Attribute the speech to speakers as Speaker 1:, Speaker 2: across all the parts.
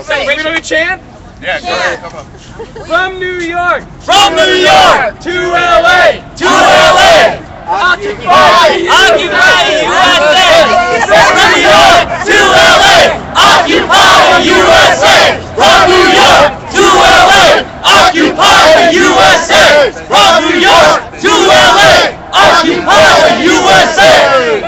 Speaker 1: Say, maybe we chant?
Speaker 2: Yeah, go ahead, come on.
Speaker 1: From New York!
Speaker 3: From New York!
Speaker 1: To LA!
Speaker 3: To LA!
Speaker 1: Occupy!
Speaker 3: Occupy USA! From New York to LA! Occupy USA! From New York to LA! Occupy USA! From New York to LA! Occupy USA!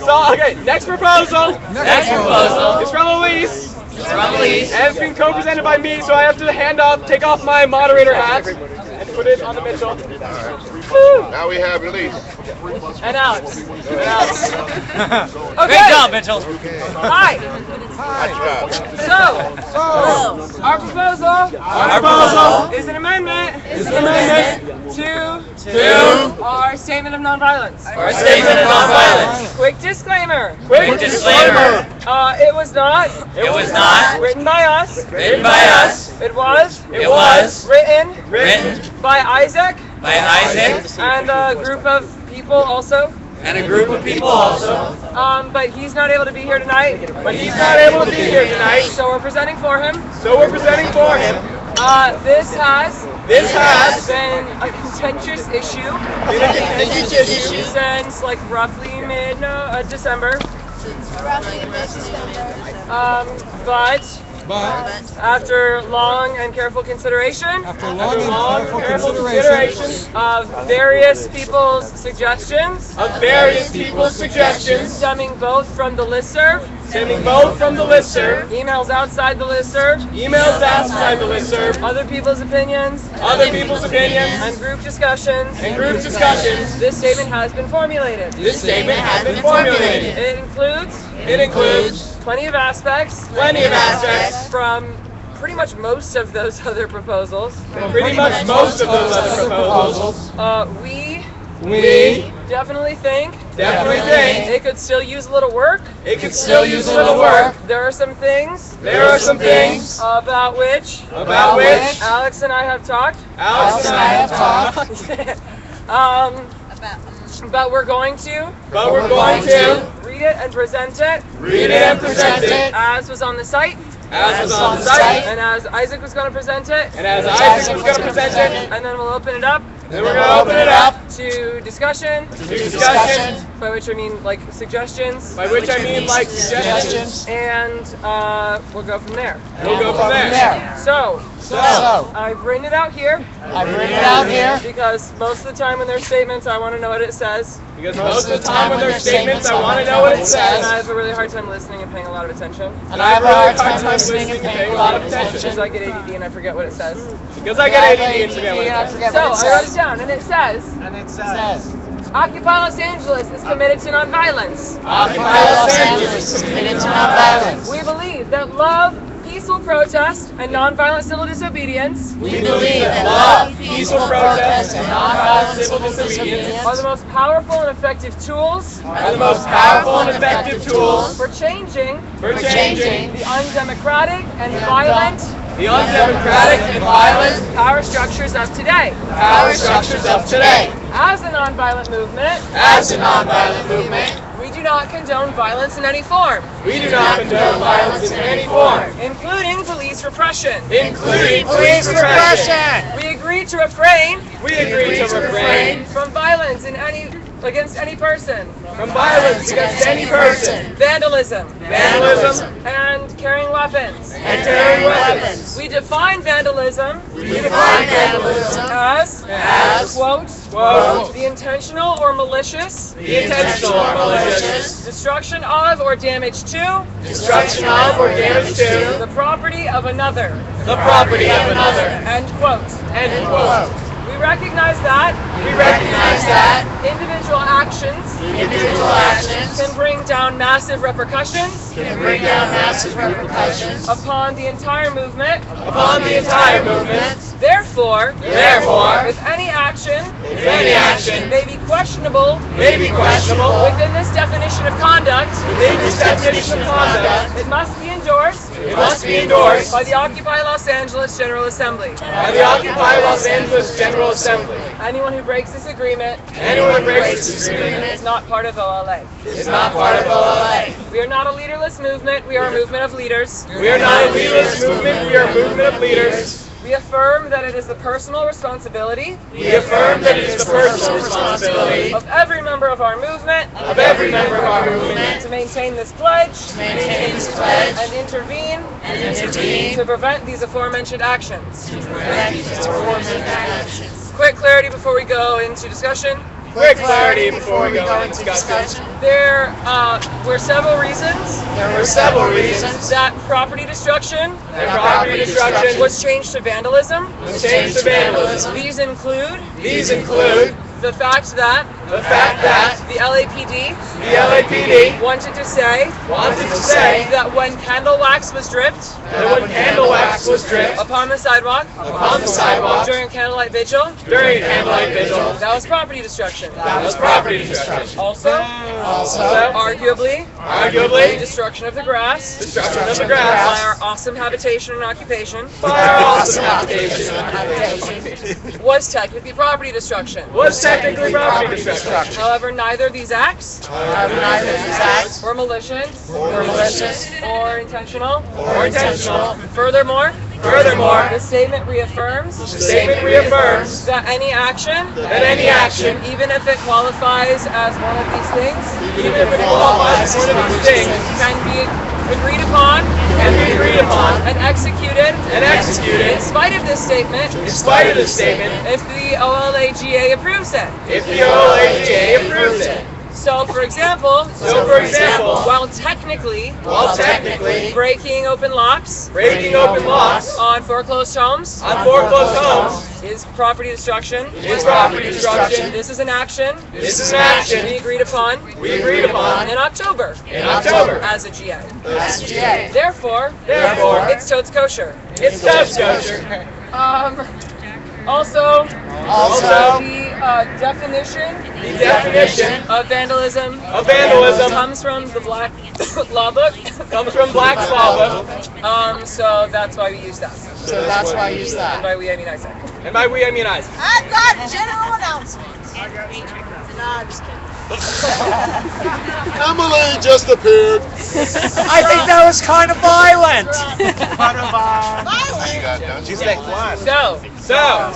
Speaker 1: So, okay, next proposal.
Speaker 3: Next proposal.
Speaker 1: Is from Elise.
Speaker 3: From Elise.
Speaker 1: And it's been co-presented by me, so I have to take off my moderator hat and put it on the Mitchell.
Speaker 2: Now we have Elise.
Speaker 1: And Alex. Okay.
Speaker 3: Great job, Mitchell.
Speaker 1: Hi. So, our proposal is an amendment to our statement of nonviolence.
Speaker 3: Our statement of nonviolence.
Speaker 1: Quick disclaimer. It was not written by us.
Speaker 3: Written by us.
Speaker 1: It was written by Isaac and a group of people also. But he's not able to be here tonight. So we're presenting for him. This has been a contentious issue since like roughly mid-December. But after long and careful consideration of various people's suggestions, stemming both from the listserv, emails outside the listserv, other people's opinions, and group discussions, this statement has been formulated. It includes plenty of aspects from pretty much most of those other proposals. We definitely think it could still use a little work. There are some things about which Alex and I have talked. But we're going to read it and present it as was on the site. And as Isaac was going to present it. And then we'll open it up. To discussion. By which I mean like suggestions. And we'll go from there. So I've written it out here. Because most of the time when there's statements, I want to know what it says. And I have a really hard time listening and paying a lot of attention. Because I get ADD and I forget what it says. So I wrote it down, and it says, Occupy Los Angeles is committed to nonviolence. We believe that love, peaceful protest, and nonviolent civil disobedience are the most powerful and effective tools for changing the undemocratic and violent power structures of today. As a nonviolent movement, we do not condone violence in any form. Including police repression. We agree to refrain from violence against any person. Vandalism. And carrying weapons. We define vandalism as quote, the intentional or malicious destruction of or damage to the property of another. End quote. We recognize that individual actions can bring down massive repercussions upon the entire movement. Therefore, if any action may be questionable questionable within this definition of conduct, it must be endorsed by the Occupy Los Angeles General Assembly. Anyone who breaks this agreement is not part of OLA. We are not a leaderless movement, we are a movement of leaders. We affirm that it is the personal responsibility of every member of our movement to maintain this pledge and intervene to prevent these aforementioned actions. Quick clarity before we go into discussion. There were several reasons that property destruction was changed to vandalism. These include the fact that the LAPD wanted to say that when candle wax was dripped upon the sidewalk during a candlelight vigil, that was property destruction. Also, arguably, destruction of the grass by our awesome habitation and occupation was technically property destruction. However, neither of these acts were malicious or intentional. Furthermore, the statement reaffirms that any action, even if it qualifies as one of these things, can be agreed upon and executed in spite of this statement if the OLAGA approves it. So, for example, while technically breaking open locks on foreclosed homes is property destruction. This is an action we agreed upon in October as a GA. Therefore, it's totes kosher. Also, the definition of vandalism comes from the Black Law Book. So that's why we use that. And by we, I mean Isaac.
Speaker 4: I've got general announcements. No, I'm just kidding.
Speaker 5: Emily just appeared.
Speaker 6: I think that was kind of violent.
Speaker 4: Violent?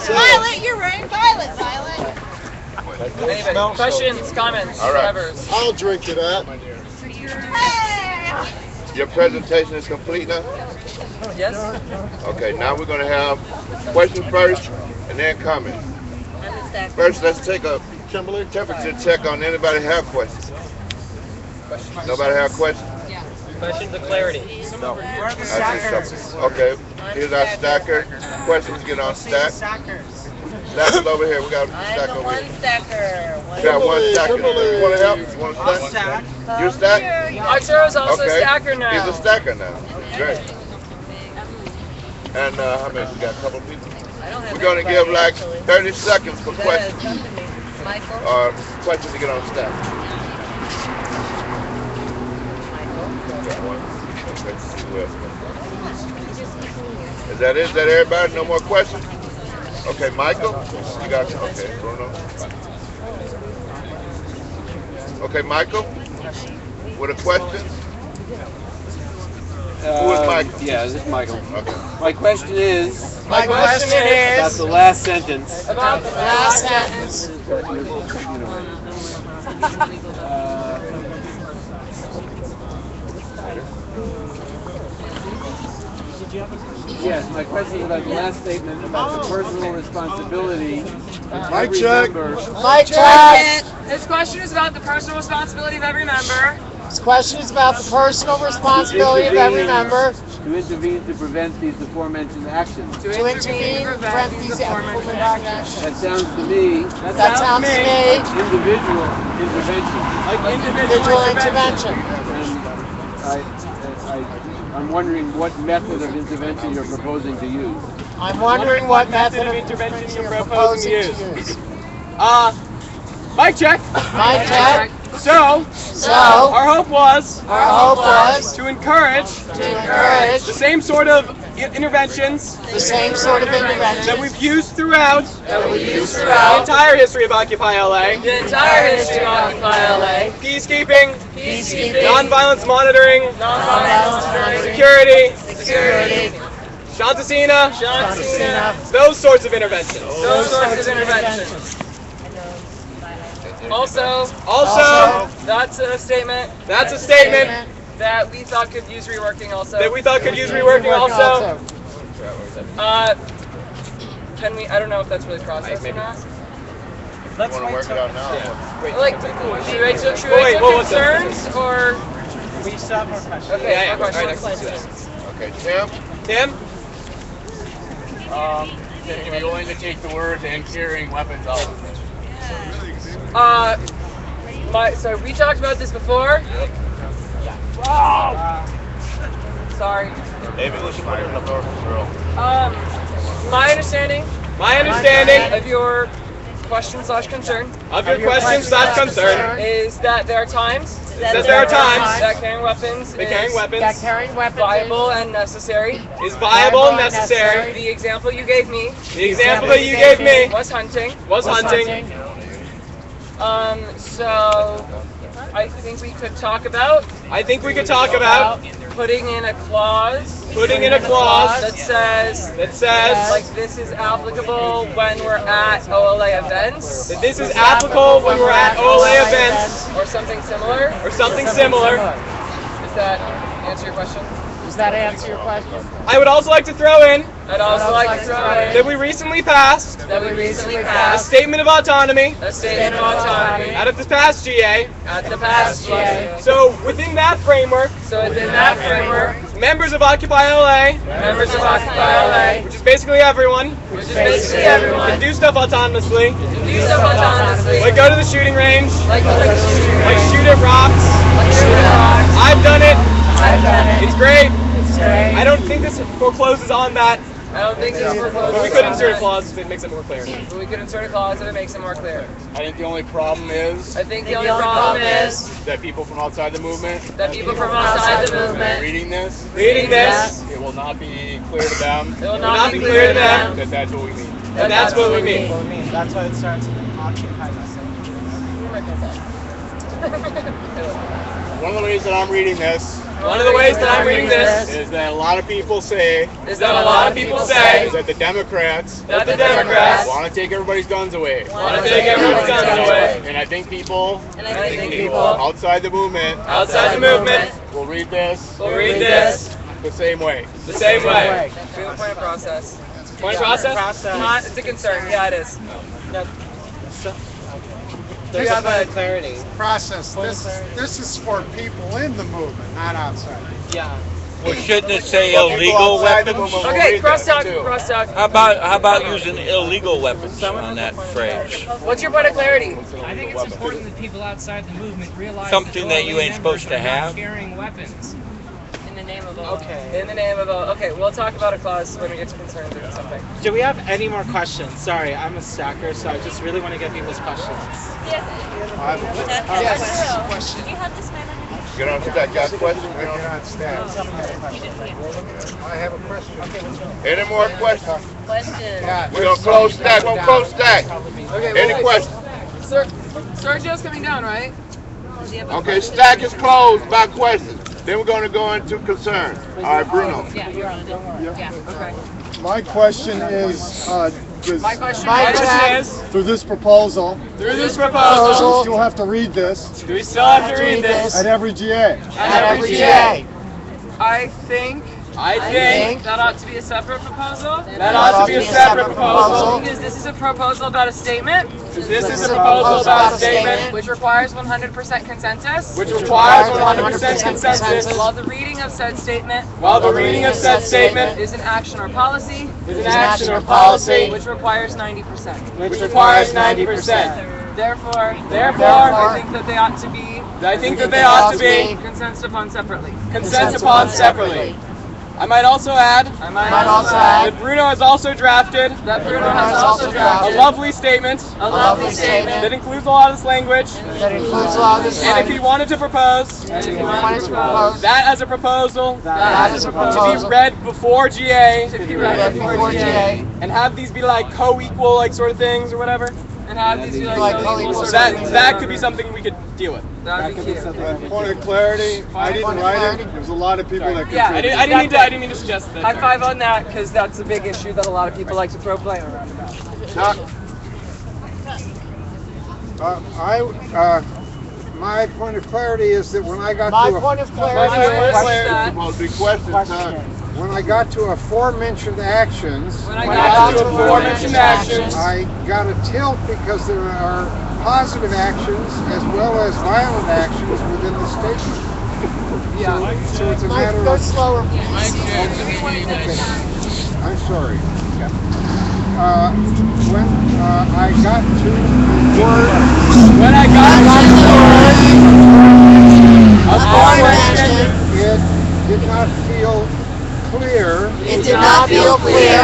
Speaker 4: Violet, you're wearing violet.
Speaker 1: Anyway, questions, comments,
Speaker 2: All right.
Speaker 1: whatever.
Speaker 5: I'll drink to that.
Speaker 4: Hey!
Speaker 2: Your presentation is complete now?
Speaker 1: Yes?
Speaker 2: Okay, now we're going to have questions first and then comments. First, let's take a temperature check on anybody have questions. Nobody have questions?
Speaker 3: Questions of clarity.
Speaker 2: Okay, here's our stacker. Questions get on stack. Stackers over here. We got a stack over here. We got one stacker. You want to help? You want to stack? You stack?
Speaker 1: Arturo's also a
Speaker 2: Okay.
Speaker 1: stacker now.
Speaker 2: He's a stacker now. Great. And how many? We got a couple of people. We're going to give like 30 seconds for questions. Questions to get on stack. Is that it? Is that everybody? No more questions? Okay, Michael? You got it? Okay, Bruno. Okay, Michael? With a question? Who is Michael?
Speaker 7: Yeah, this is Michael.
Speaker 2: Okay.
Speaker 7: My question is
Speaker 6: My question is
Speaker 7: about the last sentence.
Speaker 1: About the
Speaker 6: last sentence.
Speaker 7: Yes, my question is about the last statement about the personal responsibility of
Speaker 5: Mic
Speaker 7: every
Speaker 5: check.
Speaker 7: member.
Speaker 6: Mic check.
Speaker 1: This question is about the personal responsibility of every member
Speaker 6: This question is about the personal responsibility of every member
Speaker 7: to intervene to prevent these aforementioned actions.
Speaker 1: to
Speaker 6: to intervene and prevent these aforementioned actions.
Speaker 7: That sounds to me
Speaker 6: That sounds to me
Speaker 7: individual intervention.
Speaker 6: individual intervention.
Speaker 7: And I'm wondering what method of intervention you're proposing to use.
Speaker 6: I'm wondering what method of intervention you're proposing to use.
Speaker 1: Mic check.
Speaker 6: Mic check.
Speaker 1: So,
Speaker 6: So,
Speaker 1: our hope was
Speaker 6: to
Speaker 1: encourage the same sort of interventions
Speaker 6: the same sort of interventions
Speaker 1: that we've used throughout
Speaker 6: throughout
Speaker 1: the entire history of Occupy LA.
Speaker 6: the entire history of Occupy LA.
Speaker 1: Peacekeeping,
Speaker 6: Peacekeeping,
Speaker 1: nonviolence monitoring,
Speaker 6: nonviolence
Speaker 1: security, John Cena, those sorts of interventions. Also, that's a statement that we thought could use reworking also. Can we, I don't know if that's really processed or not.
Speaker 2: Let's work it out now.
Speaker 1: Like, should I do concerns or?
Speaker 3: We still have more questions.
Speaker 1: Okay, more questions.
Speaker 2: Okay, Tim?
Speaker 1: Tim?
Speaker 8: If you're willing to take the words and carrying weapons out.
Speaker 1: So we talked about this before. Sorry.
Speaker 2: Maybe we should put it in the girl.
Speaker 1: My understanding of your question/concern is that there are times that carrying weapons is viable and necessary. The example you gave me was hunting. So I think we could talk about putting in a clause that says like this is applicable when we're at OLA events. Or something similar. Does that answer your question?
Speaker 6: Does that answer your question?
Speaker 1: I would also like to throw in that we recently passed a statement of autonomy out of the past GA. So within that framework, members of Occupy LA, which is basically everyone, can do stuff autonomously. Like go to the shooting range, like shoot at rocks. I've done it. It's great. I don't think this forecloses on that. But we could insert a clause if it makes it more clear.
Speaker 8: I think the only problem is that people from outside the movement reading this, it will not be clear to them that that's what we mean.
Speaker 1: And that's what we mean.
Speaker 3: That's why it starts with Occupy message.
Speaker 8: One of the ways that I'm reading this is that a lot of people say that the Democrats want to take everybody's guns away. And I think people outside the movement will read this the same way.
Speaker 1: We have a point of process. It's a concern. Yeah, it is.
Speaker 3: There's a lot of clarity.
Speaker 5: Process. This is for people in the movement, not outside.
Speaker 3: Yeah.
Speaker 9: Well, shouldn't it say illegal weapons?
Speaker 1: Okay, crosstalk.
Speaker 9: How about using illegal weapons on that phrase?
Speaker 1: What's your point of clarity?
Speaker 10: I think it's important that people outside the movement realize
Speaker 9: Something that you ain't
Speaker 10: members
Speaker 9: supposed to
Speaker 10: are not
Speaker 9: have?
Speaker 10: carrying weapons.
Speaker 1: In the name of okay, we'll talk about a clause when we get to concerns or something.
Speaker 3: Do we have any more questions? Sorry, I'm a stacker, so I just really want to get people's questions.
Speaker 2: Get on stack. Got a question?
Speaker 5: Get on staff. I have a question.
Speaker 2: Any more questions? We're going to close stack. Any questions?
Speaker 1: Sergio's coming down, right?
Speaker 2: Okay, stack is closed by questions. Then we're going to go into concerns. All right, Bruno.
Speaker 1: Yeah, you're on it. Yeah, okay.
Speaker 5: My question is,
Speaker 1: My question is,
Speaker 5: through this proposal, you'll have to read this
Speaker 1: do we still have to read this
Speaker 5: at every GA.
Speaker 1: I think that ought to be a separate proposal. Because this is a proposal about a statement. Which requires 100% consensus. While the reading of said statement is an action or policy. Which requires 90%. Therefore, I think that they ought to be consented upon separately. I might also add
Speaker 6: that
Speaker 1: Bruno has also drafted a lovely statement that includes a lot of this language. And if he wanted to propose that as a proposal to be read before GA and have these be like co-equal like sort of things or whatever. And have these be like co-equal. That could be something we could deal with. That would be cute.
Speaker 5: Point of clarity, I didn't write it. There's a lot of people that
Speaker 1: Yeah,
Speaker 5: contributed.
Speaker 1: I didn't mean to suggest that. High five on that, because that's a big issue that a lot of people like to throw blame around about.
Speaker 5: My point of clarity is that when I got when I got to aforementioned actions, I got a tilt because there are positive actions as well as violent actions within the statement. So it's a matter of...
Speaker 6: slower,
Speaker 5: I'm sorry. When I got to the word... It did not feel clear.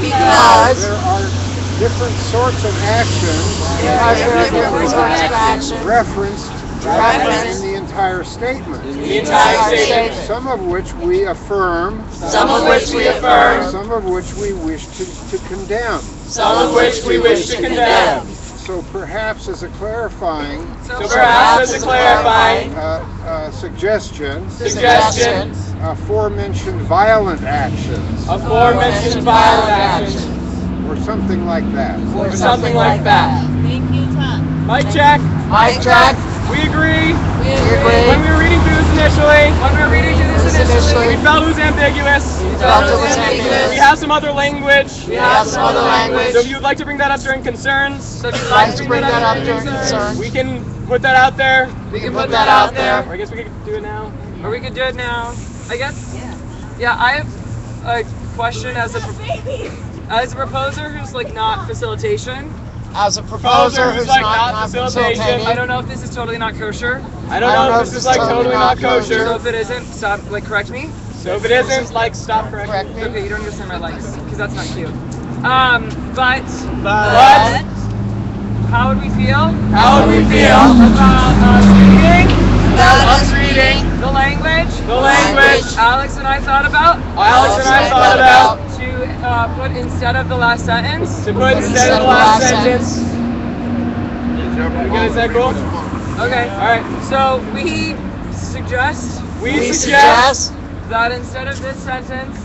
Speaker 5: Because there are different sorts of actions referenced in the entire statement. Some of which we affirm. Some of which we wish to condemn. So perhaps as a clarifying suggestion, aforementioned violent actions. Or something like that.
Speaker 4: Thank you, Tom.
Speaker 1: Mic check. We agree. When we were reading through this initially, we felt it was ambiguous. We have some other language. So if you'd like to bring that up during concerns, we can put that out there. Or I guess we could do it now. I guess. Yeah, I have a question as a proposer who's like not facilitation.
Speaker 6: As a proposer who's not facilitating.
Speaker 1: I don't know if this is totally not kosher.
Speaker 6: I don't know if this is like totally not kosher.
Speaker 1: So if it isn't, stop, like, correct me.
Speaker 6: Stop correcting me.
Speaker 1: Okay, you don't understand my likes, because that's not cute. But how would we feel? About us reading the language. Alex and I thought about. To put instead of the last sentence.
Speaker 2: Is
Speaker 1: that cool? Okay, alright. So we suggest that instead of this sentence,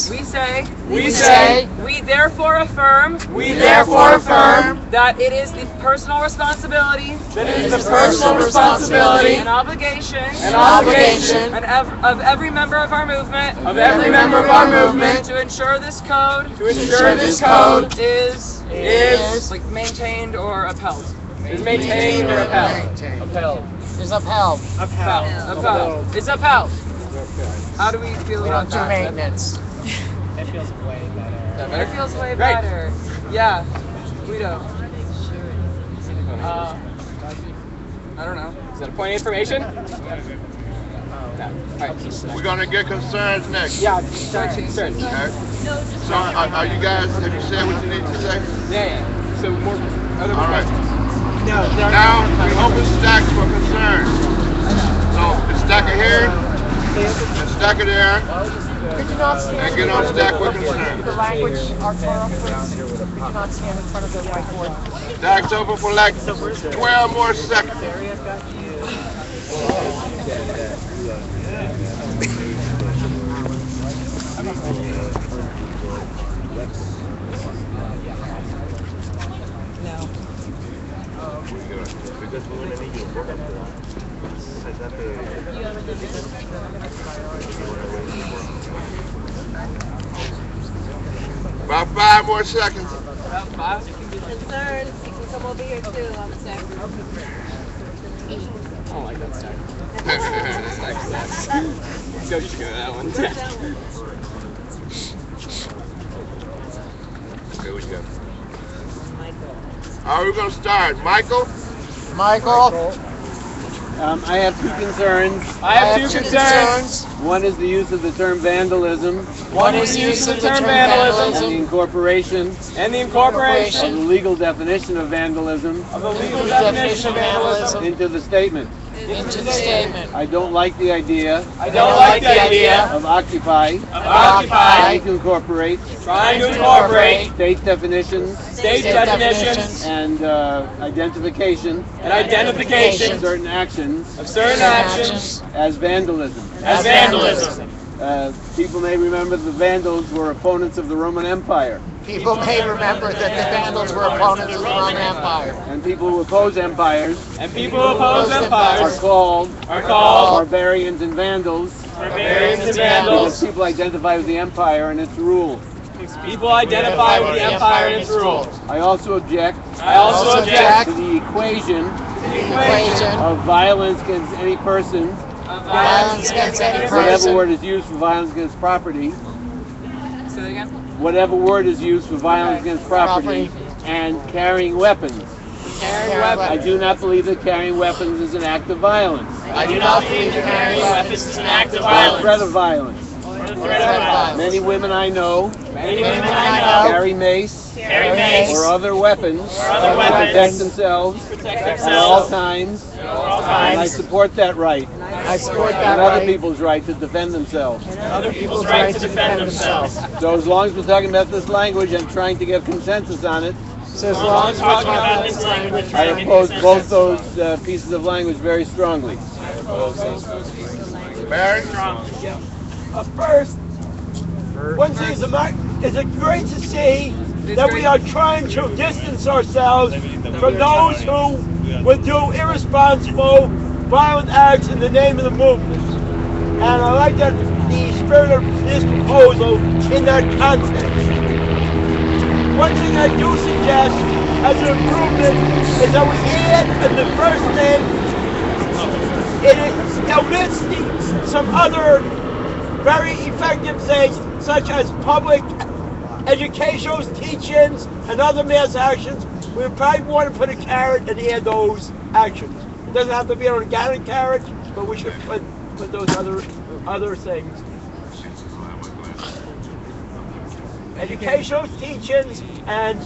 Speaker 1: we say, we therefore affirm that it is the personal responsibility and obligation of every member of our movement to ensure this code is like maintained or upheld.
Speaker 6: Is upheld.
Speaker 1: It's upheld. How do we feel about that?
Speaker 6: Maintenance.
Speaker 3: It feels way better.
Speaker 1: It feels way better. Yeah. Guido. I don't know.
Speaker 3: Is that a point of information?
Speaker 2: We're gonna get concerns next.
Speaker 3: Yeah, concerns.
Speaker 2: Okay. So are you guys, have you said what you need to say?
Speaker 3: Yeah. So more other
Speaker 2: All right.
Speaker 3: questions. No,
Speaker 2: now we open stacks for concerns. So the stack of here, the stack of there,
Speaker 6: Could you not stand
Speaker 2: and get on stack with concerns.
Speaker 6: the language, our Torah, please? Could you not stand in front of the whiteboard?
Speaker 2: Stacks open for like 12 more seconds. About 5 more seconds.
Speaker 4: Concerns, you can come over here too on the second.
Speaker 3: I don't like that stack. Go, you should go to that one.
Speaker 2: Okay, what you got? All right, we're gonna start. Michael.
Speaker 7: I have two concerns.
Speaker 1: I have two concerns.
Speaker 7: One is the use of the term vandalism.
Speaker 1: One is the use of the term vandalism.
Speaker 7: And the incorporation
Speaker 1: And the
Speaker 7: of
Speaker 1: incorporation
Speaker 7: the legal definition of vandalism
Speaker 1: of the legal definition of vandalism
Speaker 7: into the statement.
Speaker 6: Into the statement.
Speaker 7: I don't like the idea
Speaker 1: I don't like the idea
Speaker 7: of Occupy
Speaker 1: Occupy
Speaker 7: trying to incorporate
Speaker 1: trying to incorporate
Speaker 7: state definitions
Speaker 1: state definitions
Speaker 7: and identification
Speaker 1: and identification
Speaker 7: of certain actions
Speaker 1: of certain actions
Speaker 7: as vandalism.
Speaker 1: as vandalism.
Speaker 7: People may remember the Vandals were opponents of the Roman Empire,
Speaker 6: People may remember that the Vandals were opponents of the Roman Empire.
Speaker 7: and people who oppose empires
Speaker 1: And people who oppose
Speaker 7: are
Speaker 1: empires
Speaker 7: called
Speaker 1: are called
Speaker 7: barbarians and vandals
Speaker 1: barbarians and
Speaker 7: because
Speaker 1: vandals.
Speaker 7: people identify with the empire and its rules.
Speaker 1: People identify with the empire and its rules.
Speaker 7: I also object
Speaker 1: I also object
Speaker 7: to the equation
Speaker 6: The equation
Speaker 7: of violence against any person,
Speaker 1: of
Speaker 6: violence against any
Speaker 7: whatever
Speaker 6: person,
Speaker 7: word is used for violence against property,
Speaker 1: Say that again?
Speaker 7: whatever word is used for violence against property, and carrying weapons.
Speaker 6: carrying
Speaker 7: I
Speaker 6: weapons.
Speaker 7: do not believe that carrying weapons is an act of violence,
Speaker 6: I do not believe that carrying weapons is an act of
Speaker 7: or a
Speaker 6: violence.
Speaker 7: threat of violence. Many women I know
Speaker 1: Many women I know
Speaker 7: carry mace
Speaker 1: carry mace
Speaker 7: or other weapons
Speaker 1: other
Speaker 7: to
Speaker 1: weapons
Speaker 7: protect themselves
Speaker 1: protect
Speaker 7: at all
Speaker 1: themselves
Speaker 7: times,
Speaker 1: at all
Speaker 7: and I
Speaker 1: times.
Speaker 7: support that right,
Speaker 6: I support that
Speaker 7: and other
Speaker 6: right.
Speaker 7: people's right to defend themselves.
Speaker 1: Other people's right to defend themselves.
Speaker 7: So as long as we're talking about this language and trying to get consensus on it,
Speaker 1: So as long as we're talking about this language,
Speaker 7: I oppose both those pieces of language very strongly.
Speaker 2: Barry?
Speaker 11: First, one thing is it great to see that we are trying to distance ourselves from those who would do irresponsible, violent acts in the name of the movement. And I like that the spirit of this proposal in that context. One thing I do suggest as an improvement is that we add in the first name, it omits some other very effective things such as public educational teachings and other mass actions. We would probably want to put a carrot and add those actions. It doesn't have to be an organic carrot, but we should put those other things. Educational teachings, and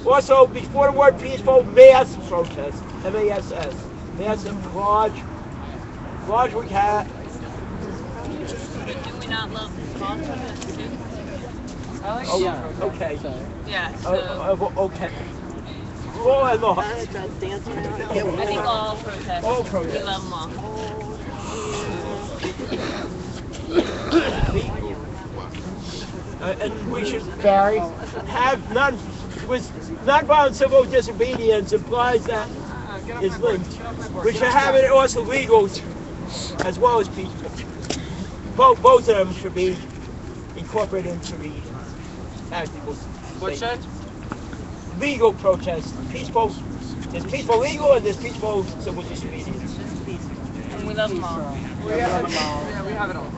Speaker 11: also before the word peaceful, mass protest, M-A-S-S. Mass and large we have.
Speaker 4: Do we not love protest too?
Speaker 11: Okay.
Speaker 4: Yeah,
Speaker 11: Okay. Oh, and
Speaker 4: I think all protests.
Speaker 11: All
Speaker 4: We
Speaker 11: protests.
Speaker 4: love them all.
Speaker 11: And we should
Speaker 6: Barry?
Speaker 11: have non-violent civil disobedience implies that is linked. We should have it also legal as well as peaceful. Both of them should be incorporated into the active.
Speaker 1: What should?
Speaker 11: Legal protest. Peaceful. There's peaceful legal and there's peaceful civil disobedience.
Speaker 4: And we love them all.
Speaker 1: We have it all.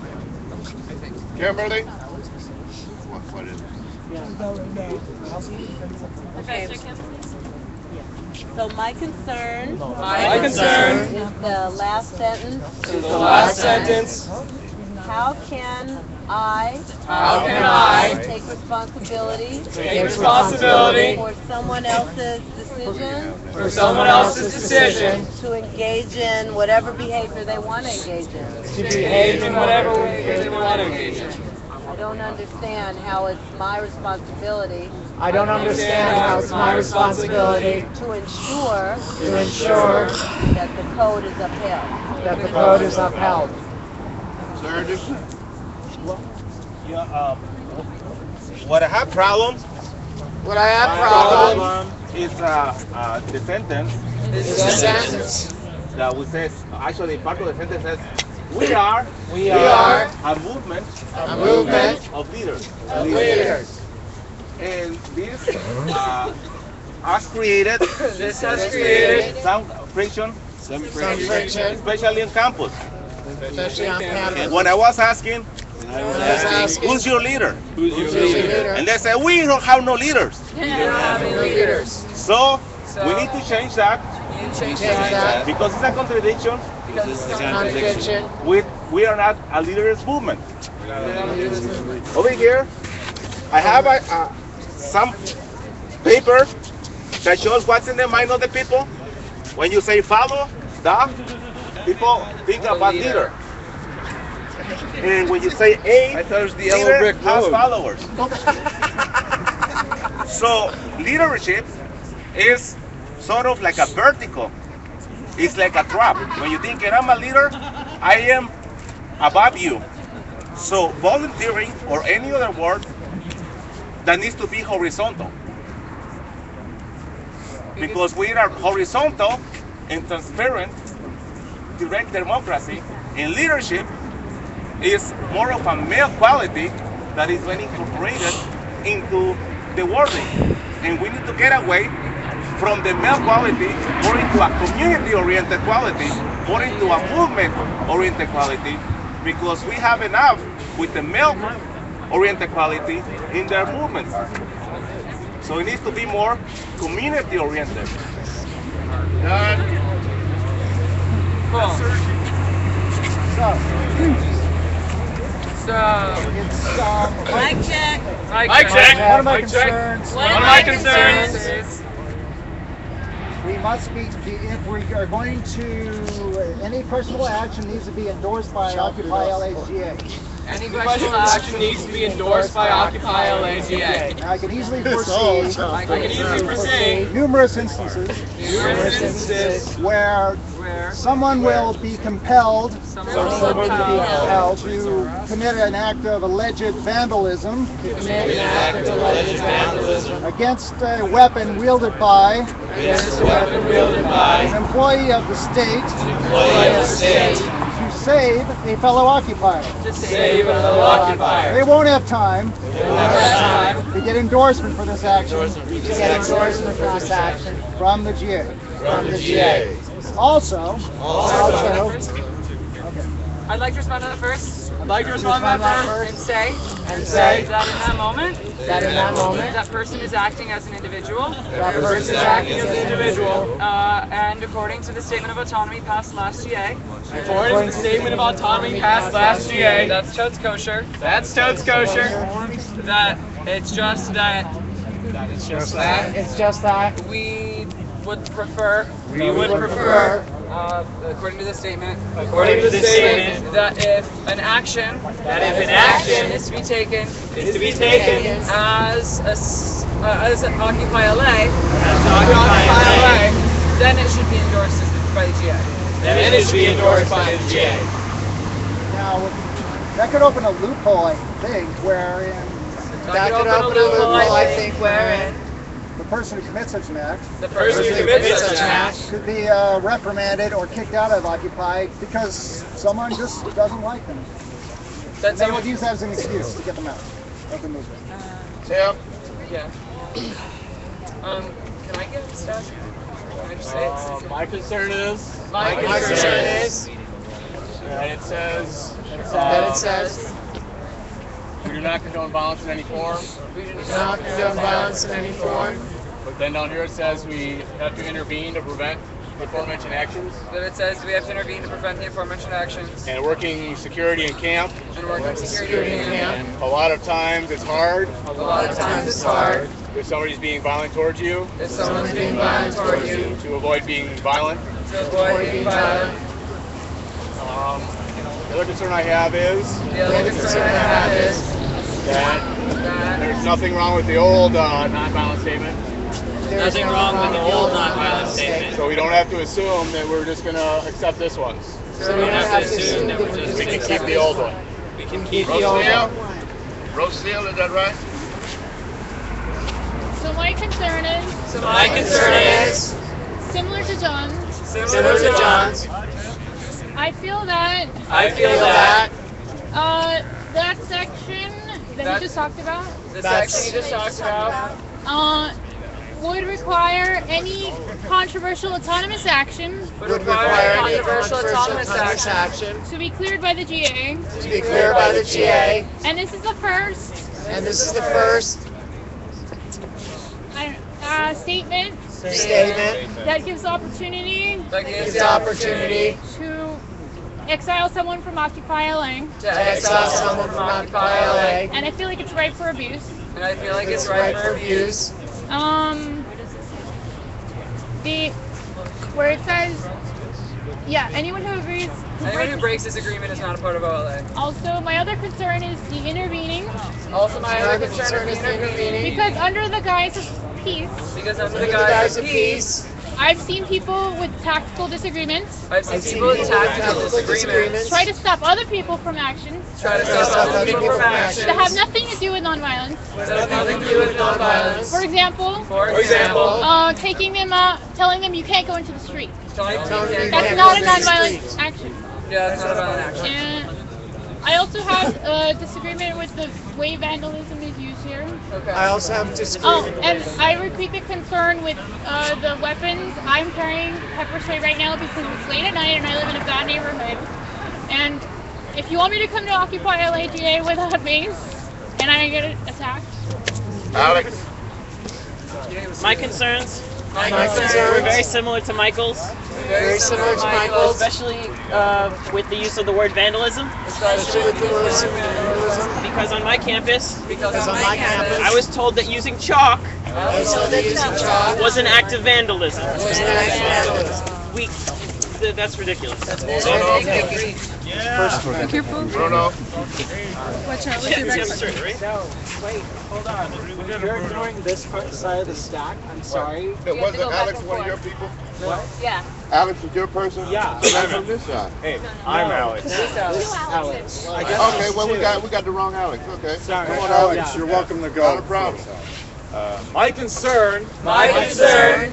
Speaker 1: I think.
Speaker 2: Kimberly? What is it?
Speaker 4: Okay.
Speaker 12: So my concern
Speaker 1: My concern
Speaker 12: is the last sentence.
Speaker 1: is the last sentence.
Speaker 12: How can I take responsibility
Speaker 1: Take responsibility
Speaker 12: for someone else's decision
Speaker 1: for someone else's decision
Speaker 12: to engage in whatever behavior they want to engage in?
Speaker 1: to behave in whatever way they want to engage in?
Speaker 12: I don't understand how it's my responsibility
Speaker 6: I don't understand how it's my responsibility
Speaker 12: to ensure that the code is upheld.
Speaker 6: that the code is upheld.
Speaker 2: Sturgis?
Speaker 8: What I have problem
Speaker 6: What I have problem
Speaker 8: is the sentence
Speaker 6: is the sentence.
Speaker 8: that we say, actually part of the sentence says, we are
Speaker 6: We are
Speaker 8: a movement
Speaker 6: a movement
Speaker 8: of leaders.
Speaker 6: of leaders.
Speaker 8: And this has created
Speaker 1: This has created
Speaker 8: some friction,
Speaker 6: Some friction,
Speaker 8: especially in campus.
Speaker 6: especially on campus.
Speaker 8: And when I was asking,
Speaker 6: I was asking,
Speaker 8: who's your leader?
Speaker 6: who's your leader?
Speaker 8: And they said, we don't have no leaders.
Speaker 6: We don't have any leaders.
Speaker 8: So
Speaker 1: So
Speaker 11: we need to change that
Speaker 1: we need to change that
Speaker 11: because it's a contradiction.
Speaker 1: because it's a contradiction.
Speaker 11: We are not a leaderless movement. Over here, I have some paper that shows what's in the mind of the people. When you say follow, people think about leader. And when you say A,
Speaker 2: I thought it was the
Speaker 11: leader
Speaker 2: yellow brick
Speaker 11: has
Speaker 2: road.
Speaker 11: followers. So leadership is sort of like a vertical. It's like a trap. When you think I'm a leader, I am above you. So volunteering or any other word that needs to be horizontal. Because we are horizontal and transparent, direct democracy, and leadership is more of a male quality that is being incorporated into the wording. And we need to get away from the male quality more into a community-oriented quality, more into a movement-oriented quality, because we have enough with the male-oriented quality in their movements. So it needs to be more community-oriented.
Speaker 1: So
Speaker 4: Mic check.
Speaker 1: Mic check.
Speaker 6: One of my
Speaker 1: Mic check.
Speaker 6: concerns.
Speaker 1: One of my concerns is
Speaker 6: We must be, if we are going to, any personal action needs to be endorsed by Occupy LAGA.
Speaker 1: any questionable action needs to be endorsed by Occupy LAGA.
Speaker 6: Now, I can easily foresee numerous instances where someone will be compelled to commit an act of alleged vandalism against a weapon wielded by an employee of the state to save a fellow occupier. They won't have time to get endorsement for this action. From the GA. Also,
Speaker 1: I'd like to respond to that first. And say that in that moment, that person is acting as an individual. And according to the Statement of Autonomy passed last GA. That's totes kosher. That it's just that. We would prefer. According to the statement. That if an action. Is to be taken. As Occupy LA. Then it should be endorsed by the GA.
Speaker 6: now, that could open a loophole, I think, wherein the person who commits such an act could be reprimanded or kicked out of Occupy because someone just doesn't like them. And they would use that as an excuse to get them out of the movement.
Speaker 2: Tim?
Speaker 1: Yeah. Can I give stuff? Can I just say it?
Speaker 8: My concern is that it says we do not condone violence in any form. But then down here it says we have to intervene to prevent the aforementioned actions.
Speaker 1: That it says we have to intervene to prevent the aforementioned actions.
Speaker 8: And working security in camp.
Speaker 1: And
Speaker 8: A lot of times it's hard. If somebody's being violent towards you. To avoid being violent. The other concern I have is that there's nothing wrong with the old nonviolent statement. So we don't have to assume that we're just going to accept this one. We can keep the old one.
Speaker 2: Rosedale, is that right?
Speaker 13: So my concern is similar to John's. I feel that that section that you just talked about would require any controversial autonomous action to be cleared by the GA. And this is the first statement that gives opportunity to exile someone from Occupy LA. And I feel like it's ripe for abuse. Where it says, yeah, anyone who agrees.
Speaker 1: Anyone who breaks this agreement is not a part of OLA.
Speaker 13: Also, my other concern is the intervening. Because under the guise of peace. I've seen people with tactical disagreements. Try to stop other people from actions. That have nothing to do with nonviolence. For example, taking them out, telling them you can't go into the street. That's not a nonviolent action.
Speaker 1: Yeah, that's not a violent action.
Speaker 13: And I also have a disagreement with the way vandalism is used here.
Speaker 14: I also have disagreement.
Speaker 13: Oh, and I repeat the concern with the weapons. I'm carrying pepper spray right now because it's late at night and I live in a bad neighborhood. And if you want me to come to Occupy LAGA without me, and I get attacked.
Speaker 2: Alex?
Speaker 15: My concerns are very similar to Michael's. Especially with the use of the word vandalism. Because on my campus, I was told that using chalk was an act of vandalism. That's ridiculous.
Speaker 2: Be careful. Bruno.
Speaker 13: Watch out with your back.
Speaker 3: No, wait, hold on. You're ignoring this side of the stack. I'm sorry.
Speaker 2: Wasn't Alex one of your people?
Speaker 3: What?
Speaker 12: Yeah.
Speaker 2: Alex was your person?
Speaker 3: Yeah.
Speaker 2: I'm from this side.
Speaker 8: Hey, I'm Alex.
Speaker 3: Alex.
Speaker 2: Okay, well we got the wrong Alex. Okay.
Speaker 3: Sorry.
Speaker 5: Come on, Alex, you're welcome to go.
Speaker 2: Not a problem.
Speaker 8: My concern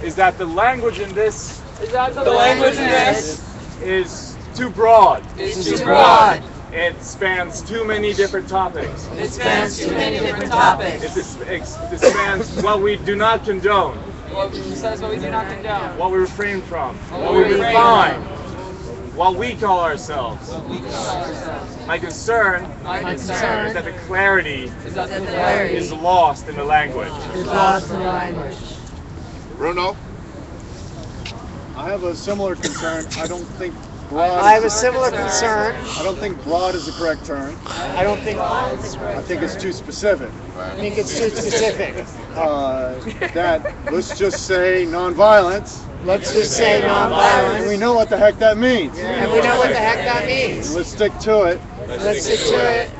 Speaker 8: is that the language in this is too broad. It spans too many different topics. It spans what we do not condone.
Speaker 1: What we do not condone.
Speaker 8: What we refrain from. What we refine. What we call ourselves. My concern is that the clarity is lost in the language.
Speaker 2: Bruno?
Speaker 5: I have a similar concern. I don't think broad.
Speaker 14: I have a similar concern.
Speaker 5: I don't think broad is the correct term.
Speaker 14: I don't think.
Speaker 5: I think it's too specific.
Speaker 14: I think it's too specific.
Speaker 5: That let's just say nonviolence.
Speaker 14: Let's just say nonviolence.
Speaker 5: And we know what the heck that means.
Speaker 14: And we know what the heck that means.
Speaker 5: Let's stick to it.
Speaker 14: Let's stick to it.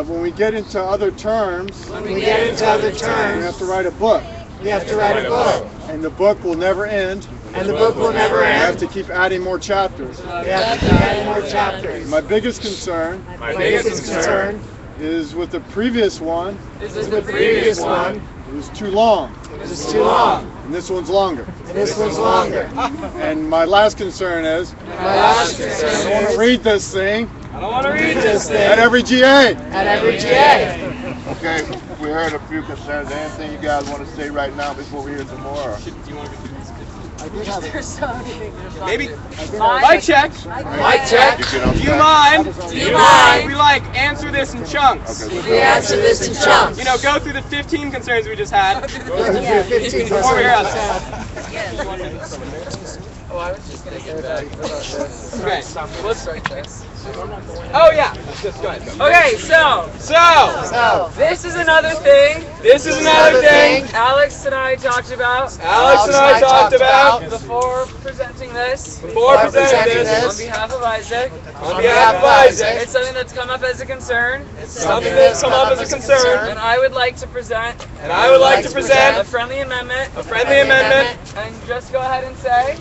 Speaker 5: When we get into other terms,
Speaker 14: we have
Speaker 5: to write a book.
Speaker 14: We have to write a book.
Speaker 5: And the book will never end.
Speaker 14: And the book will never end.
Speaker 5: We have to keep adding more chapters. My biggest concern is with the previous one. It was too long. And this one's longer. And my last concern is I don't want to read this thing. At every GA.
Speaker 2: Okay, we heard a few concerns. Anything you guys want to say right now before we hear some more?
Speaker 8: Maybe. Mic check. Do you mind? We answer this in chunks. You know, go through the 15 concerns we just had. Over here.
Speaker 1: Oh, I was just going to get back.
Speaker 8: Okay, let's start this. Oh yeah, just go ahead.
Speaker 1: Okay, so this is another thing. Alex and I talked about. Before presenting this. On behalf of Isaac. It's something that's come up as a concern. And I would like to present. A friendly amendment. And just go ahead and say.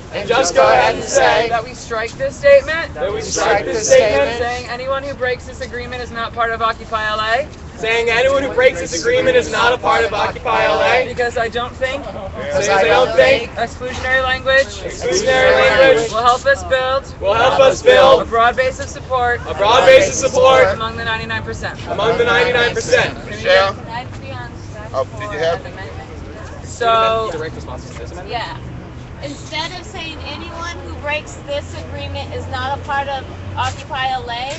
Speaker 1: That we strike this statement. Saying anyone who breaks this agreement is not part of Occupy LA. Because I don't think exclusionary language will help us build a broad base of support among the 99%.
Speaker 2: Michelle? Did you have?
Speaker 1: So,
Speaker 12: yeah. Instead of saying anyone who breaks this agreement is not a part of Occupy LA.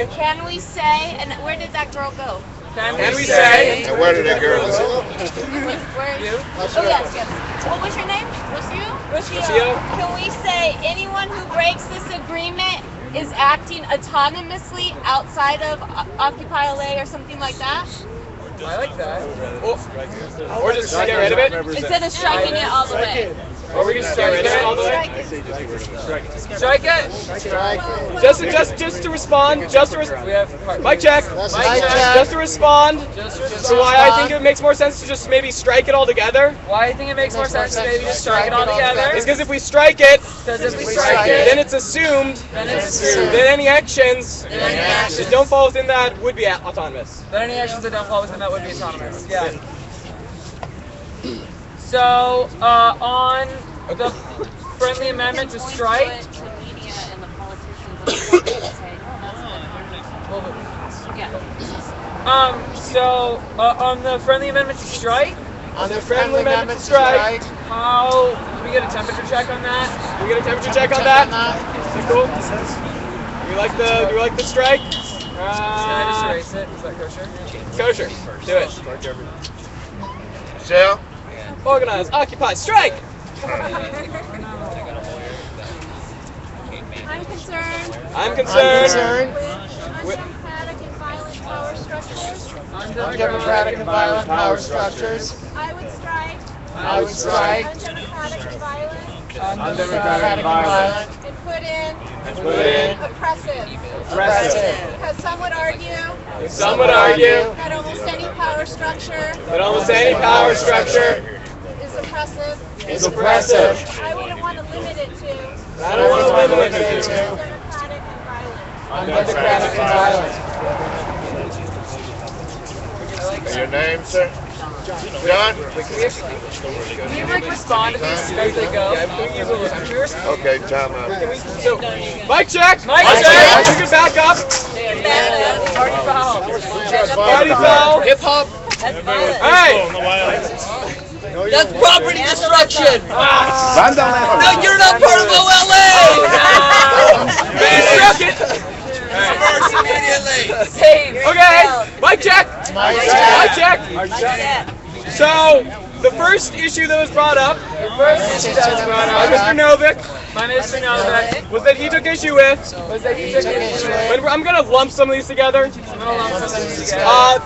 Speaker 1: Can we say, and where did that girl go? Can we say?
Speaker 2: And where did that girl live?
Speaker 12: You? Oh, yes. What was your name? Rocio. Can we say anyone who breaks this agreement is acting autonomously outside of Occupy LA or something like that?
Speaker 1: I like that.
Speaker 8: Or just get rid of it?
Speaker 12: Instead of striking it all the way.
Speaker 8: Or we can strike it all the way?
Speaker 1: Strike it.
Speaker 8: Just to respond.
Speaker 1: We have
Speaker 8: Mic check. Just to respond. So why I think it makes more sense to just maybe strike it all together.
Speaker 1: Why I think it makes more sense to maybe just strike it all together?
Speaker 8: Is because if we strike it,
Speaker 1: then
Speaker 8: it's assumed that any actions that don't fall within that would be autonomous.
Speaker 1: Then any actions that don't fall within that would be autonomous. Yeah. So, on the friendly amendment to strike. So, on the friendly amendment to strike.
Speaker 14: On the friendly amendment to strike.
Speaker 1: How do we get a temperature check on that?
Speaker 8: Do we get a temperature check on that? Is that cool? Do we like the strike?
Speaker 1: Can I just erase it? Is that kosher?
Speaker 8: Kosher. Do it.
Speaker 2: Michelle?
Speaker 8: Organize, occupy, strike!
Speaker 12: I'm concerned.
Speaker 14: With
Speaker 12: undemocratic and violent power structures.
Speaker 14: undemocratic and violent power structures.
Speaker 12: I would strike. Undemocratic and violent.
Speaker 14: Undemocratic and violent.
Speaker 12: And put in. Oppressive. Because some would argue. That almost any power structure. Is oppressive. I wouldn't want to limit it to.
Speaker 14: Undemocratic and violent.
Speaker 2: Your name, sir? John?
Speaker 1: Can you respond to these as they go?
Speaker 2: Okay, time out.
Speaker 8: So, mic check! You can back up! Party foul!
Speaker 1: Hip hop!
Speaker 8: Hey!
Speaker 1: That's property destruction!
Speaker 14: No,
Speaker 1: you're not part of OLA!
Speaker 8: Okay, mic check! So, the first issue that was brought up by Mr. Novick was that he took issue with. I'm going to lump some of these together.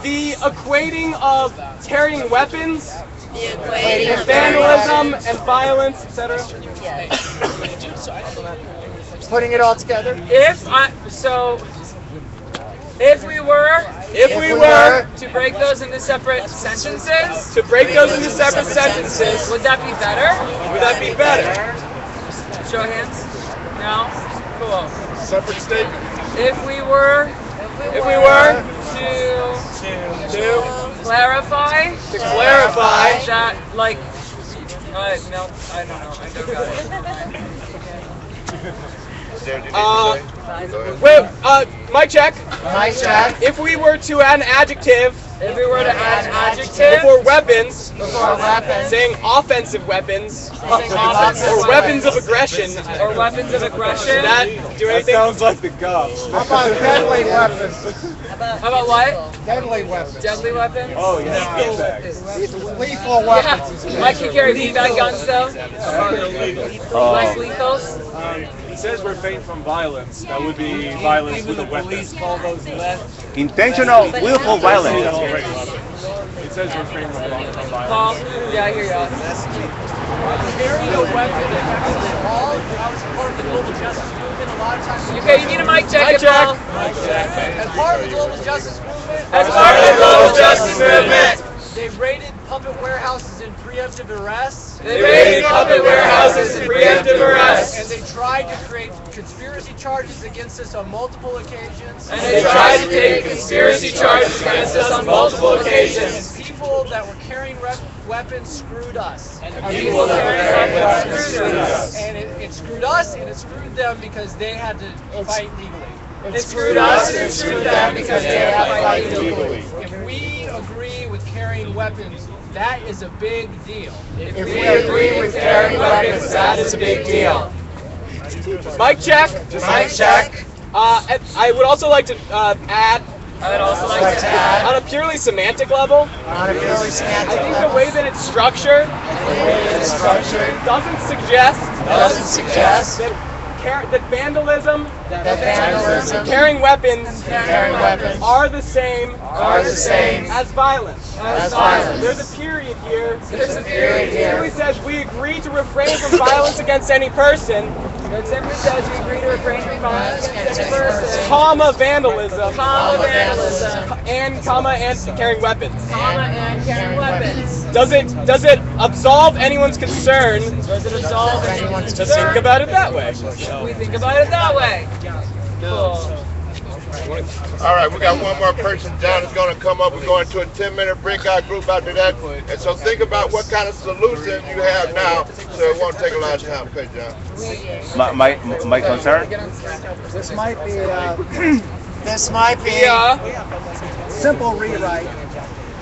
Speaker 8: The equating of carrying weapons, vandalism, and violence, etc.
Speaker 14: Putting it all together.
Speaker 1: If we were to break those into separate sentences, would that be better? Show of hands. No. Cool.
Speaker 5: Separate statement.
Speaker 1: If we were to clarify that, like, no, I don't know. I don't got it.
Speaker 8: Mic check. If we were to add an adjective before weapons, saying offensive weapons, or weapons of aggression, Did that do anything?
Speaker 5: That sounds like the govs.
Speaker 6: How about deadly weapons?
Speaker 1: How about what?
Speaker 6: Deadly weapons.
Speaker 1: Deadly weapons?
Speaker 5: Oh, yeah.
Speaker 6: Lethal weapons.
Speaker 1: Yeah. Mike can carry beanbag guns though. Less lethals.
Speaker 5: It says refrain from violence. That would be violence with a weapon.
Speaker 16: Intentional, willful violence.
Speaker 5: It says refrain from violence.
Speaker 1: Paul, yeah, I hear you.
Speaker 3: Carrying a weapon all throughout part of the global justice movement. A lot of times.
Speaker 1: Okay, you need a mic check. Paul.
Speaker 3: As part of the global justice movement. They raided puppet warehouses in preemptive arrests. And they tried to create conspiracy charges against us on multiple occasions. People that were carrying weapons screwed us. And it screwed us and it screwed them because they had to fight legally.
Speaker 14: It screwed us and it screwed them because they had to fight legally.
Speaker 3: If we agree with carrying weapons, that is a big deal.
Speaker 14: If we agree with carrying weapons, that is a big deal.
Speaker 8: Mic check.
Speaker 14: Mic check.
Speaker 8: I would also like to add
Speaker 1: I'd also like to add,
Speaker 3: on a purely semantic level, I think the way that it's structured, doesn't suggest that vandalism, carrying weapons, are the same as violence. There's a period here. It simply says we agree to refrain from violence against any person.
Speaker 1: It simply says we agree to refrain from violence against any person.
Speaker 3: Comma vandalism.
Speaker 1: And
Speaker 3: carrying weapons.
Speaker 1: and carrying weapons.
Speaker 3: Does it absolve anyone's concern?
Speaker 1: Does it absolve anyone's
Speaker 3: to think about it that way?
Speaker 1: We think about it that way. Cool.
Speaker 2: All right, we got one more person. John is going to come up. We're going to a 10-minute breakout group after that. And so think about what kind of solution you have now, so it won't take a lot of time. Okay, John.
Speaker 16: My concern?
Speaker 6: This might be simple rewrite.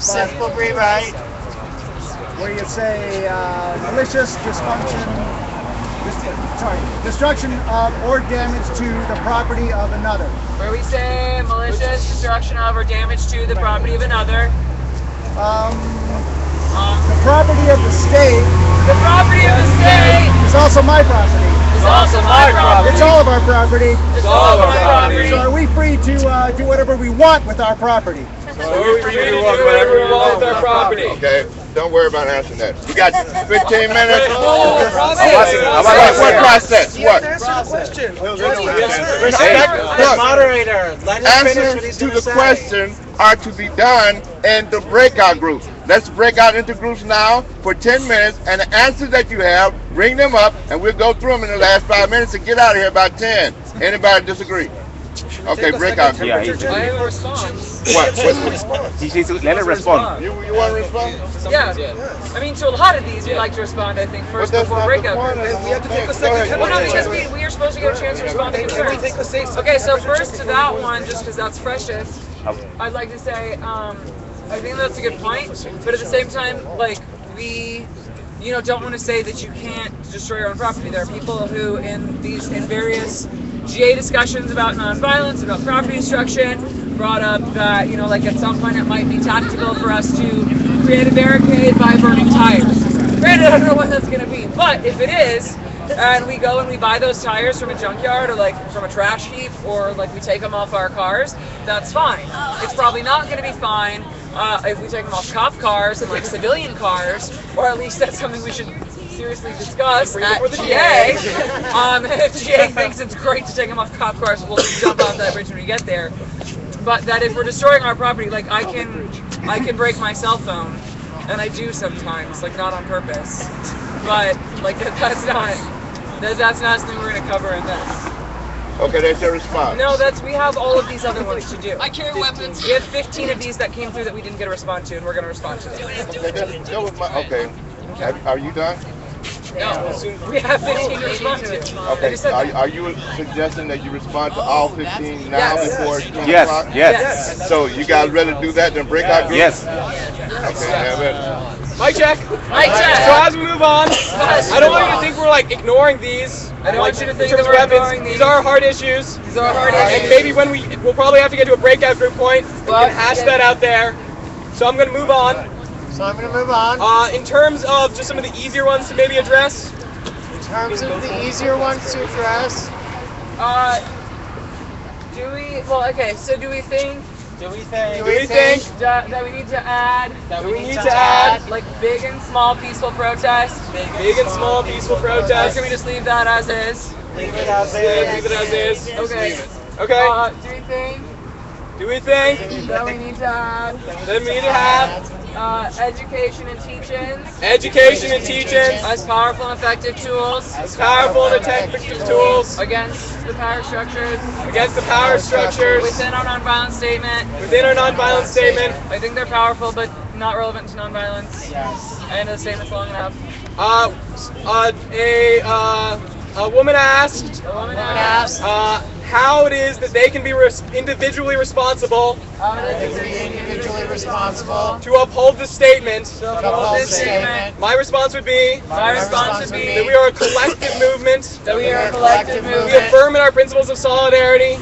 Speaker 11: Simple rewrite.
Speaker 6: Where you say malicious destruction of or damage to the property of another.
Speaker 1: Where we say malicious destruction of or damage to the property of another.
Speaker 6: The property of the state.
Speaker 1: The property of the state
Speaker 6: is also my property.
Speaker 1: It's also my property.
Speaker 6: It's all of our property.
Speaker 1: It's all of our property.
Speaker 6: So are we free to do whatever we want with our property?
Speaker 3: We're free to do whatever we want with our property.
Speaker 2: Okay, don't worry about answering that. We got 15 minutes.
Speaker 3: What
Speaker 2: process? What?
Speaker 3: Question.
Speaker 11: Moderator, let him finish what he's
Speaker 2: Answers to
Speaker 11: going
Speaker 2: the
Speaker 11: to say.
Speaker 2: question are to be done in the breakout group. Let's break out into groups now for 10 minutes, and the answers that you have, bring them up, and we'll go through them in the last 5 minutes and get out of here by 10. Anybody disagree? Okay, breakout group.
Speaker 16: Yeah,
Speaker 1: I have a response.
Speaker 2: What?
Speaker 16: He says let it respond.
Speaker 2: You want to respond?
Speaker 1: Yeah. I mean, to a lot of these, we like to respond, I think, first before breakout group.
Speaker 3: We have to take the second.
Speaker 1: Well, no, because we are supposed to get a chance to respond to concerns. Okay, so first to that one, just because that's freshest, I'd like to say, I think that's a good point, but at the same time, like, we, don't want to say that you can't destroy your own property. There are people who, in various GA discussions about nonviolence, about property destruction, brought up that, like at some point it might be tactical for us to create a barricade by burning tires. Granted, I don't know when that's going to be, but if it is, and we go and we buy those tires from a junkyard or like from a trash heap, or like we take them off our cars, that's fine. It's probably not going to be fine if we take them off cop cars and like civilian cars, or at least that's something we should seriously discuss at GA. If GA thinks it's great to take them off cop cars, we'll jump off that bridge when we get there. But that if we're destroying our property, like I can break my cell phone, and I do sometimes, like not on purpose. But like that's not something we're gonna cover in this.
Speaker 2: Okay, that's your response.
Speaker 1: No, we have all of these other ones to do. I carry weapons. We have 15 of these that came through that we didn't get a response to, and we're gonna respond to them.
Speaker 2: Okay, are you done?
Speaker 1: No, we have 15 to respond to.
Speaker 2: Okay, are you suggesting that you respond to all 15 now before 10 o'clock?
Speaker 16: Yes.
Speaker 2: So you guys ready to do that, then break out groups?
Speaker 16: Yes.
Speaker 2: Okay, have it.
Speaker 3: Mic check.
Speaker 1: Mic check.
Speaker 3: So as we move on, I don't want you to think we're like ignoring these.
Speaker 1: I don't want you to think that we're ignoring these.
Speaker 3: These are hard issues.
Speaker 1: These are hard issues.
Speaker 3: And maybe we'll probably have to get to a breakout group point. We can hash that out there. So I'm going to move on. In terms of just some of the easier ones to maybe address.
Speaker 11: In terms of the easier ones to address.
Speaker 1: Do we think that we need to add like big and small peaceful protests?
Speaker 3: Big and small peaceful protests.
Speaker 1: Or can we just leave that as is?
Speaker 3: Leave it as is.
Speaker 1: Okay.
Speaker 3: Okay. Do we think
Speaker 1: that we need to have education and teachings as powerful and effective tools against the power structures within our nonviolent statement. I think they're powerful but not relevant to nonviolence. And the statement's long enough.
Speaker 3: A woman asked how it is that they can be individually responsible to uphold the statement. My response would be that we are a collective movement. We affirm in our principles of solidarity.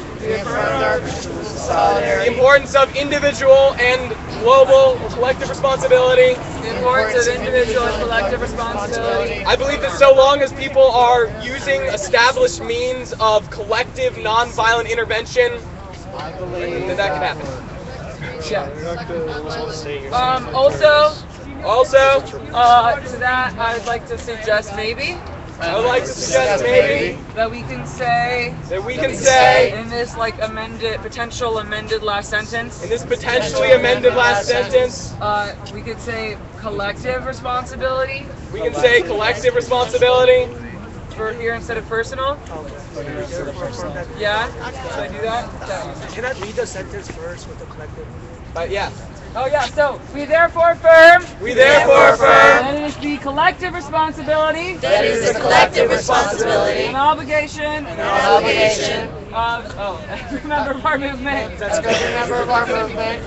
Speaker 14: solidarity.
Speaker 3: The importance of individual and global or collective responsibility.
Speaker 1: The importance of individual and collective responsibility.
Speaker 3: I believe that so long as people are using established means of collective nonviolent intervention,
Speaker 14: I believe
Speaker 3: that can happen.
Speaker 1: Yeah. Also, to that, I would like to suggest maybe.
Speaker 3: I would like to suggest maybe
Speaker 1: that we can say in this like potential amended last sentence.
Speaker 3: In this potentially amended last sentence,
Speaker 1: we could say collective responsibility.
Speaker 3: We can say collective responsibility
Speaker 1: for here instead of personal. Yeah. Should I do that?
Speaker 11: Can I read the sentence first with the collective?
Speaker 3: Yeah.
Speaker 1: Oh yeah, so we therefore affirm.
Speaker 3: That
Speaker 1: it is the collective responsibility.
Speaker 14: That it is the collective responsibility.
Speaker 1: An obligation. Of every member of our movement.
Speaker 14: That's good. Every member of our movement.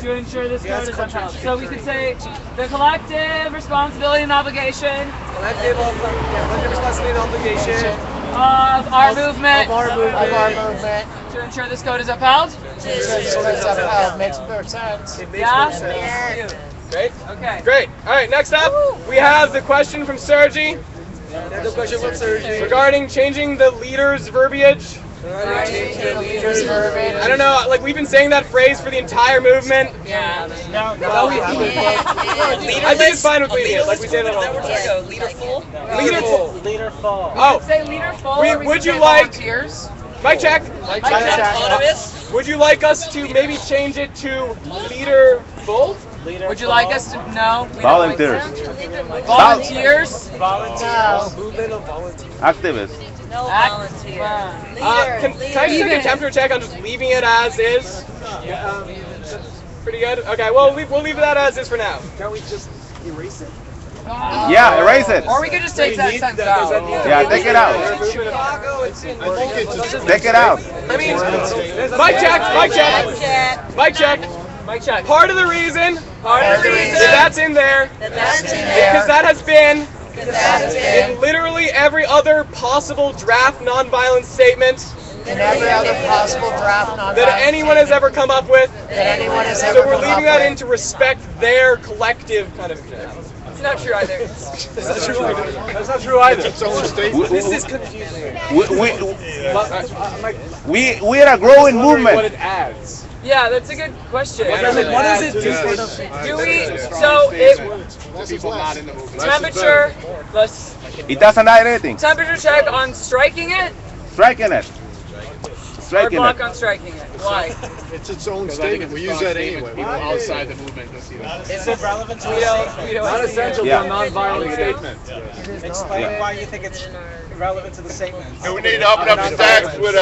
Speaker 1: To ensure this code is upheld. So we could say the collective responsibility and obligation.
Speaker 3: Collective responsibility and obligation.
Speaker 1: Of our movement.
Speaker 14: Of our movement.
Speaker 1: To ensure this code is upheld.
Speaker 14: Makes more sense.
Speaker 1: Yeah?
Speaker 3: Great.
Speaker 1: Okay.
Speaker 3: Great. All right, next up, we have the question from Sergi. Regarding changing the leader's verbiage. I don't know, like we've been saying that phrase for the entire movement.
Speaker 1: Yeah.
Speaker 3: No, I think it's fine with leading it, like we say that all the time.
Speaker 15: Leaderful.
Speaker 3: Leaderful. Oh.
Speaker 1: Say leaderful.
Speaker 3: Would you like
Speaker 1: volunteers?
Speaker 3: Mic check.
Speaker 15: Autonomous.
Speaker 3: Would you like us to maybe change it to leaderful?
Speaker 1: Would you like us to no?
Speaker 16: Volunteers.
Speaker 1: Volunteers.
Speaker 11: Movement of volunteers.
Speaker 16: Activists.
Speaker 12: No volunteer.
Speaker 3: Can I just take a temperature check on just leaving it as is? Pretty good. Okay, well we'll leave that as is for now.
Speaker 11: Can't we just erase it?
Speaker 16: Yeah, erase it.
Speaker 1: Or we could just take that sentence out.
Speaker 16: Yeah, take it out. Take it out.
Speaker 3: I mean, mic check. Part of the reason that that's in there because that has been in literally every other possible draft nonviolent statement that anyone has ever come up with. So we're leaving that in to respect their collective kind of example.
Speaker 1: It's not true either.
Speaker 3: That's not true either.
Speaker 5: Its own statement.
Speaker 3: This is confusing.
Speaker 16: We are a growing movement.
Speaker 3: What it adds.
Speaker 1: Yeah, that's a good question.
Speaker 3: What does it do?
Speaker 1: Do we? So temperature.
Speaker 16: It doesn't add anything.
Speaker 1: Temperature check on striking it.
Speaker 16: Striking it.
Speaker 1: Or block on striking it. Why?
Speaker 5: It's its own statement. We use that anyway.
Speaker 8: People outside the movement don't see that.
Speaker 15: Is it relevant to
Speaker 1: We don't
Speaker 5: Not essential
Speaker 16: Yeah.
Speaker 5: to a nonviolent statement.
Speaker 15: Explain why you think it's relevant to the statement.
Speaker 2: Do we need to open up the stacks with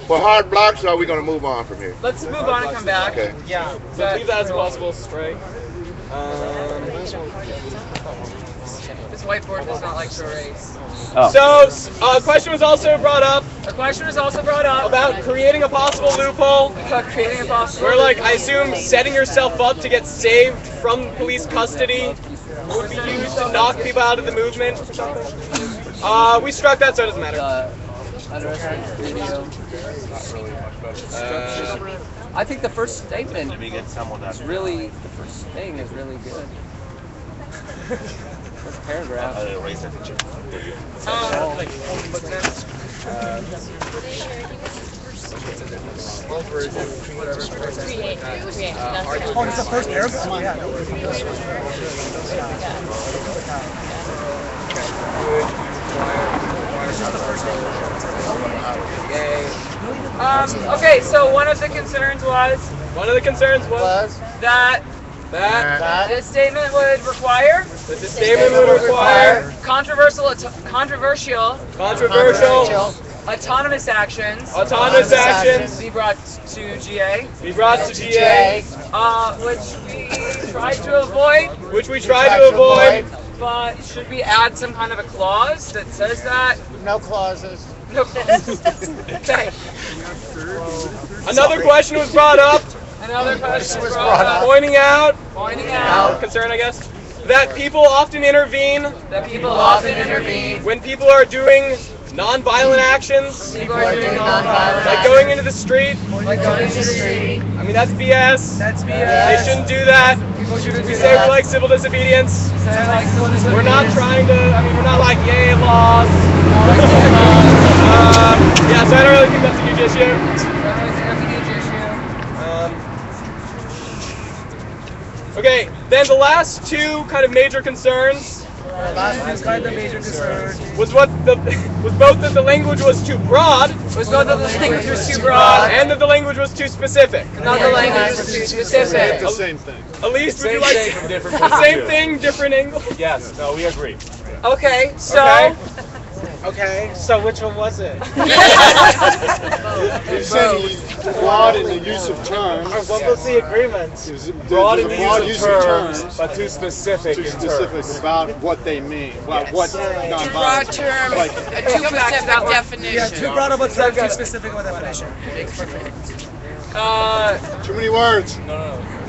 Speaker 2: for hard blocks, or are we going to move on from here?
Speaker 1: Let's move on and come back.
Speaker 2: Okay.
Speaker 15: Yeah.
Speaker 3: So leave that as a possible strike.
Speaker 1: This whiteboard does not like to erase.
Speaker 16: Oh.
Speaker 3: So a question was also brought up
Speaker 1: About
Speaker 3: about creating a possible loophole
Speaker 1: creating a possible.
Speaker 3: where, like, I assume setting yourself up to get saved from police custody would be used to knock people out of the movement or something. We struck that, so it doesn't matter.
Speaker 17: I think the first statement is really, the first thing is really good. First paragraph.
Speaker 11: Oh, it's the first paragraph? Yeah.
Speaker 1: Okay, so one of the concerns was that this statement would require controversial autonomous actions be brought to GA. Which we tried to avoid. But should we add some kind of a clause that says that?
Speaker 14: No clauses.
Speaker 1: No clauses. Okay.
Speaker 3: Another question was brought up. Pointing out. Concern, I guess. That people often intervene. When people are doing non-violent actions. Like going into the street. I mean, that's BS. They shouldn't do that. We say we like civil disobedience. We're not trying to, I mean, we're not like, yay, laws. Yeah, so I don't really think that's a huge issue. Okay, then the last two kind of major concerns was both that the language was too broad, and that the language was too specific.
Speaker 1: Not the language was too specific.
Speaker 5: The same thing.
Speaker 3: At least would you like same thing, different angle?
Speaker 8: Yes. No, we agree.
Speaker 1: Okay, so.
Speaker 11: Okay, so which one was it?
Speaker 5: You said he's broad in the use of terms.
Speaker 11: What was the agreement?
Speaker 5: Broad in the use of terms,
Speaker 8: but too specific.
Speaker 5: Too specific about what they mean. About what
Speaker 14: Too broad term, a too specific definition.
Speaker 11: Yeah, too broad of a term, too specific of a definition.
Speaker 5: Too many words.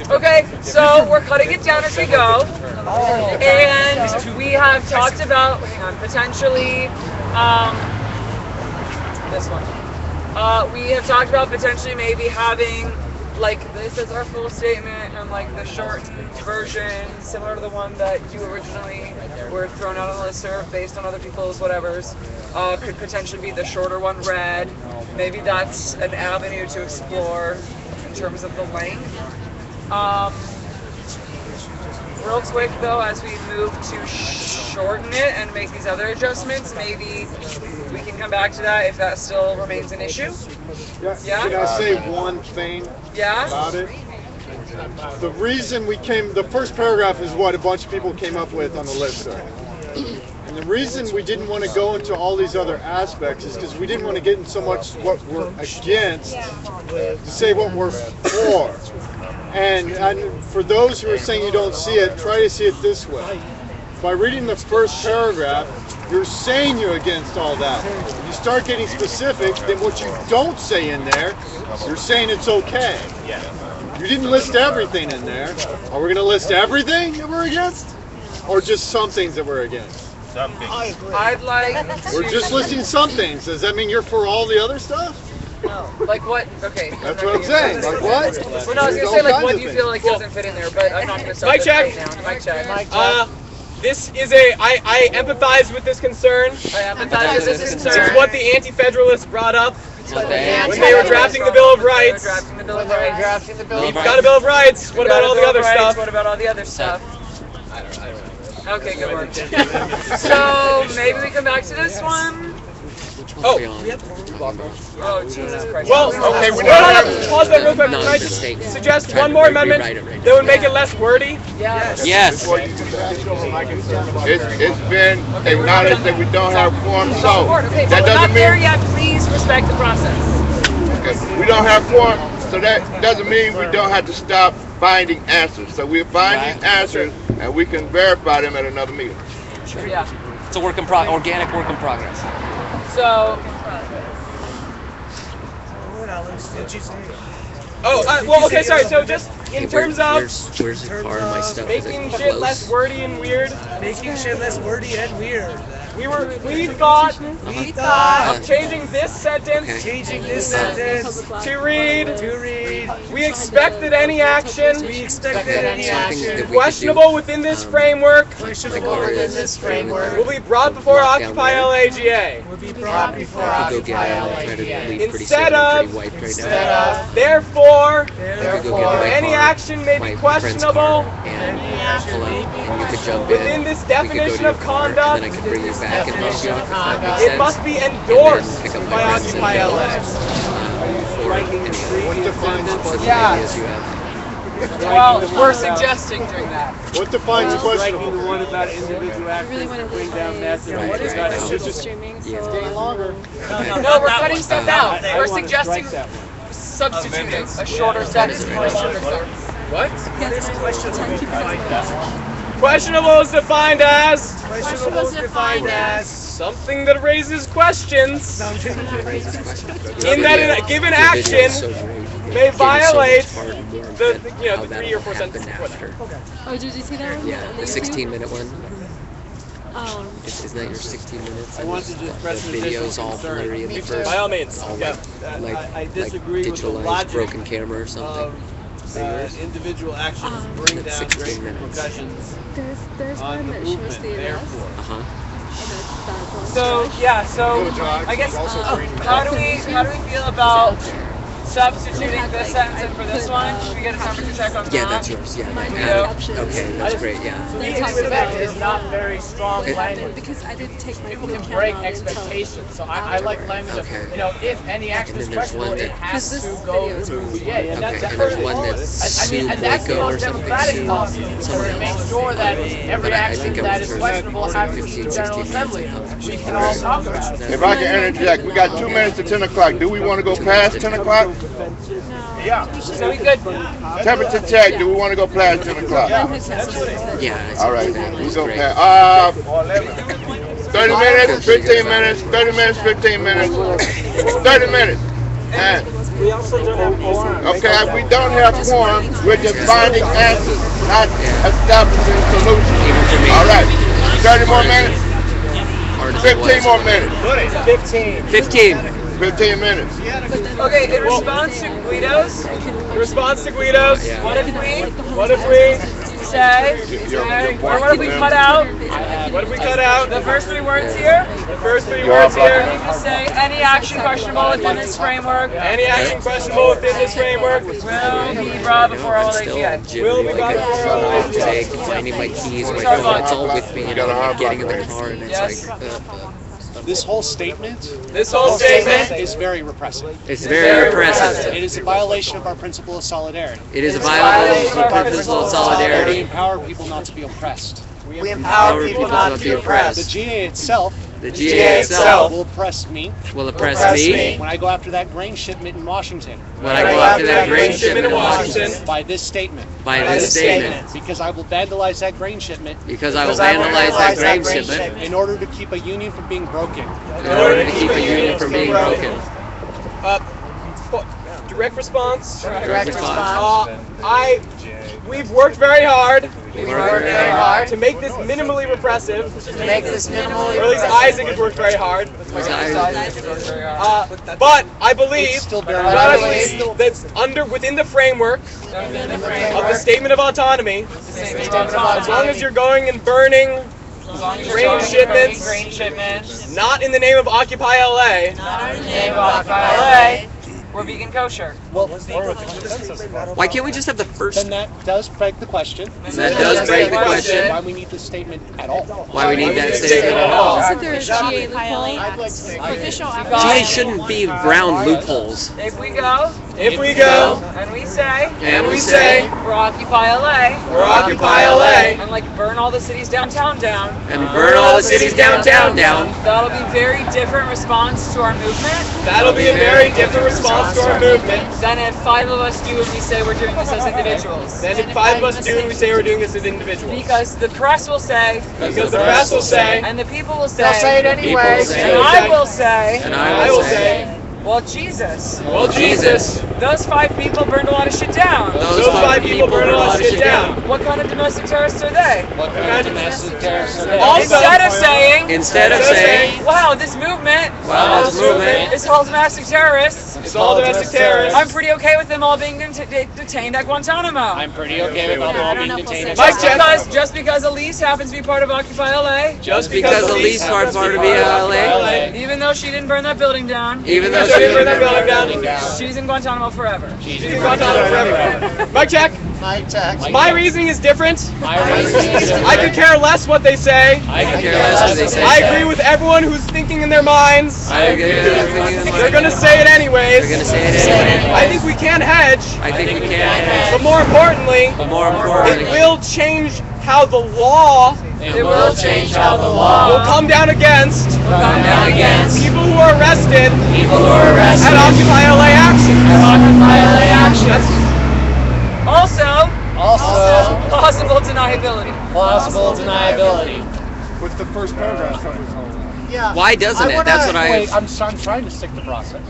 Speaker 1: Okay, so we're cutting it down as we go, and we have talked about, hang on, potentially, this one. We have talked about potentially maybe having, like, this as our full statement, and like the short version, similar to the one that you originally were thrown out on the listserv based on other people's whatevers, could potentially be the shorter one read. Maybe that's an avenue to explore in terms of the length. Real quick though, as we move to shorten it and make these other adjustments, maybe we can come back to that if that still remains an issue. Yeah?
Speaker 5: Can I say one thing about it? The reason the first paragraph is what a bunch of people came up with on the listserv. And the reason we didn't want to go into all these other aspects is because we didn't want to get in so much what we're against to say what we're for. And for those who are saying you don't see it, try to see it this way. By reading the first paragraph, you're saying you're against all that. If you start getting specific, then what you don't say in there, you're saying it's okay. You didn't list everything in there. Are we going to list everything that we're against? Or just some things that we're against?
Speaker 1: I'd like
Speaker 5: We're just listing some things. Does that mean you're for all the other stuff?
Speaker 1: No. Like what? Okay.
Speaker 5: That's what I'm saying. Like what?
Speaker 1: Well, no, I was going to say, like, what do you feel like doesn't fit in there, but I'm not going to start
Speaker 3: Mic check.
Speaker 1: right now. Mic check.
Speaker 3: This is I empathize with this concern.
Speaker 1: I empathize with this concern.
Speaker 3: It's what the anti-federalists brought up when they were drafting the Bill of Rights. We've got a Bill of Rights. What about all the other stuff?
Speaker 1: What about all the other stuff? Okay, good work. So maybe we come back to this one.
Speaker 3: Oh,
Speaker 1: Jesus Christ.
Speaker 3: well, okay, we're not pause that real quick. Can I just suggest one more amendment that would make it less wordy?
Speaker 1: Yes.
Speaker 2: It's been acknowledged that we don't have quorum, so that
Speaker 1: We're not
Speaker 2: doesn't
Speaker 1: there
Speaker 2: mean
Speaker 1: yet. Please respect the process.
Speaker 2: we don't have quorum, so that doesn't mean we don't have to stop finding answers. So we're finding answers, and we can verify them at another meeting.
Speaker 17: Sure.
Speaker 1: Yeah.
Speaker 17: It's a organic work in progress.
Speaker 1: So.
Speaker 3: Well, okay, sorry. So just in terms of
Speaker 17: where's the car of my stuff?
Speaker 3: making shit less wordy and weird.
Speaker 11: Making shit less wordy and weird.
Speaker 3: We thought of changing this sentence.
Speaker 11: Changing this sentence
Speaker 3: to read. We expect that any action. Questionable within this framework. Will be brought before Occupy LAGA. Instead of. Therefore. Any action may be questionable. Within this definition of conduct. It must be endorsed by Occupy LA.
Speaker 5: What defines
Speaker 1: Well, we're suggesting doing that.
Speaker 5: What defines questionable?
Speaker 7: The one about individual actions to bring down massive.
Speaker 5: Getting longer.
Speaker 1: No, we're cutting stuff out. We're suggesting substituting a shorter sentence for a shorter sentence.
Speaker 3: What? Questionable is defined as something that raises questions in that a given action may violate the 3 or 4 sentences before that.
Speaker 13: Oh, did you see that one?
Speaker 17: Yeah, the 16-minute one. Isn't that your 16 minutes?
Speaker 7: I want to just press
Speaker 17: the
Speaker 7: an additional
Speaker 17: video's all
Speaker 7: concern.
Speaker 17: blurry in the first.
Speaker 3: By all means.
Speaker 17: All
Speaker 3: Yeah.
Speaker 7: I disagree with the
Speaker 17: digitalized
Speaker 7: logic
Speaker 17: broken camera or something.
Speaker 7: Individual actions bring down
Speaker 17: 16
Speaker 7: great
Speaker 17: minutes.
Speaker 7: repercussions
Speaker 18: There's
Speaker 7: on
Speaker 18: one
Speaker 7: the
Speaker 18: that
Speaker 7: movement.
Speaker 18: shows the arrest.
Speaker 7: Therefore,
Speaker 1: So yeah, so I guess how do we feel about substituting this sentence in for this one? Should we get a temperature check on that?
Speaker 17: Yeah, that's yours. Yeah. Okay, that's great. Yeah.
Speaker 3: It's not very strong language.
Speaker 18: Because I didn't take my
Speaker 3: People can break expectations, so I like language of, if any action is questionable, it has to go to
Speaker 17: Okay, and there's one that's Sublico or something.
Speaker 3: to make sure that every action that is questionable has to be General Assembly. We can all talk about it.
Speaker 2: If I can interject, we got 2 minutes to 10 o'clock. Do we want to go past 10 o'clock?
Speaker 3: Yeah. So we good.
Speaker 2: Temperature check. Do we want to go past 10 o'clock?
Speaker 17: Yeah.
Speaker 2: All right, we go past. 30 minutes, 15 minutes, 30 minutes, 15 minutes, 30 minutes. And
Speaker 11: We also don't have quorum.
Speaker 2: okay, if we don't have quorum, we're just finding answers, not establishing solutions. All right, 30 more minutes. 15 more minutes.
Speaker 17: 15
Speaker 2: minutes.
Speaker 1: Okay, in response to Guido's, what if we say, or what if we cut out? The first three words here.
Speaker 2: You
Speaker 1: We say any action questionable within this framework. Will be brought before all AGA.
Speaker 17: I need my keys, my phone, it's all with me, and I'm getting in the car, and it's like,
Speaker 19: This whole statement
Speaker 1: is
Speaker 19: very repressive.
Speaker 17: It's very repressive.
Speaker 19: It is a violation of our principle of solidarity.
Speaker 17: It is a violation of our principle of
Speaker 19: We
Speaker 17: solidarity.
Speaker 19: empower people not to be oppressed.
Speaker 17: We empower people not to be oppressed.
Speaker 19: The GA itself will oppress me.
Speaker 17: Will oppress me.
Speaker 19: When I go after that grain shipment in Washington.
Speaker 17: When I go after that grain shipment in Washington.
Speaker 19: By this statement.
Speaker 17: By this statement.
Speaker 19: Because I will vandalize that grain shipment.
Speaker 17: Because I will vandalize that grain shipment.
Speaker 19: In order to keep a union from being broken.
Speaker 17: In order to keep a union from being broken.
Speaker 3: Direct response. We've worked very hard. To make this minimally repressive. Or at least Isaac has worked very hard. But I believe that's within the framework of the Statement of Autonomy. As long as you're going and burning grain shipments, not in the name of Occupy LA.
Speaker 1: We're vegan kosher.
Speaker 17: Why can't we just have the first?
Speaker 19: Then that does beg the question.
Speaker 17: Why
Speaker 19: we need this statement at all.
Speaker 17: Why we need that statement at all.
Speaker 18: Isn't there a GA loophole? Official
Speaker 17: GA shouldn't be brown loopholes.
Speaker 1: If we go,
Speaker 3: and we say,
Speaker 1: we're Occupy LA, and like burn all the cities downtown down, that'll be a very different response to our movement. Than if 5 of us do and we say we're doing this as individuals. Because the press will say, and the people will say,
Speaker 14: They'll say it anyway.
Speaker 1: and I will say, well, Jesus. Those 5 people burned a lot of shit down. What kind of domestic terrorists are they? Instead of saying, wow, this movement is all domestic terrorists. I'm pretty okay with them all being detained at Guantanamo.
Speaker 19: I'm pretty okay with them all being detained at
Speaker 1: Just because Elise happens to be part of Occupy LA.
Speaker 17: Just because Elise is part of LA.
Speaker 1: Even though she didn't burn that building down. She's in Guantanamo forever.
Speaker 3: Mic check. My reasoning is different. I could care less what they say. I agree with everyone who's thinking in their minds. They're going to say it anyways. I think we can hedge. But more importantly, it will change how the law will come down against people who are arrested at Occupy LA action.
Speaker 1: Also, plausible deniability.
Speaker 5: What's the first paragraph?
Speaker 6: Yeah.
Speaker 17: Why doesn't it? That's what
Speaker 19: I'm trying to stick to process.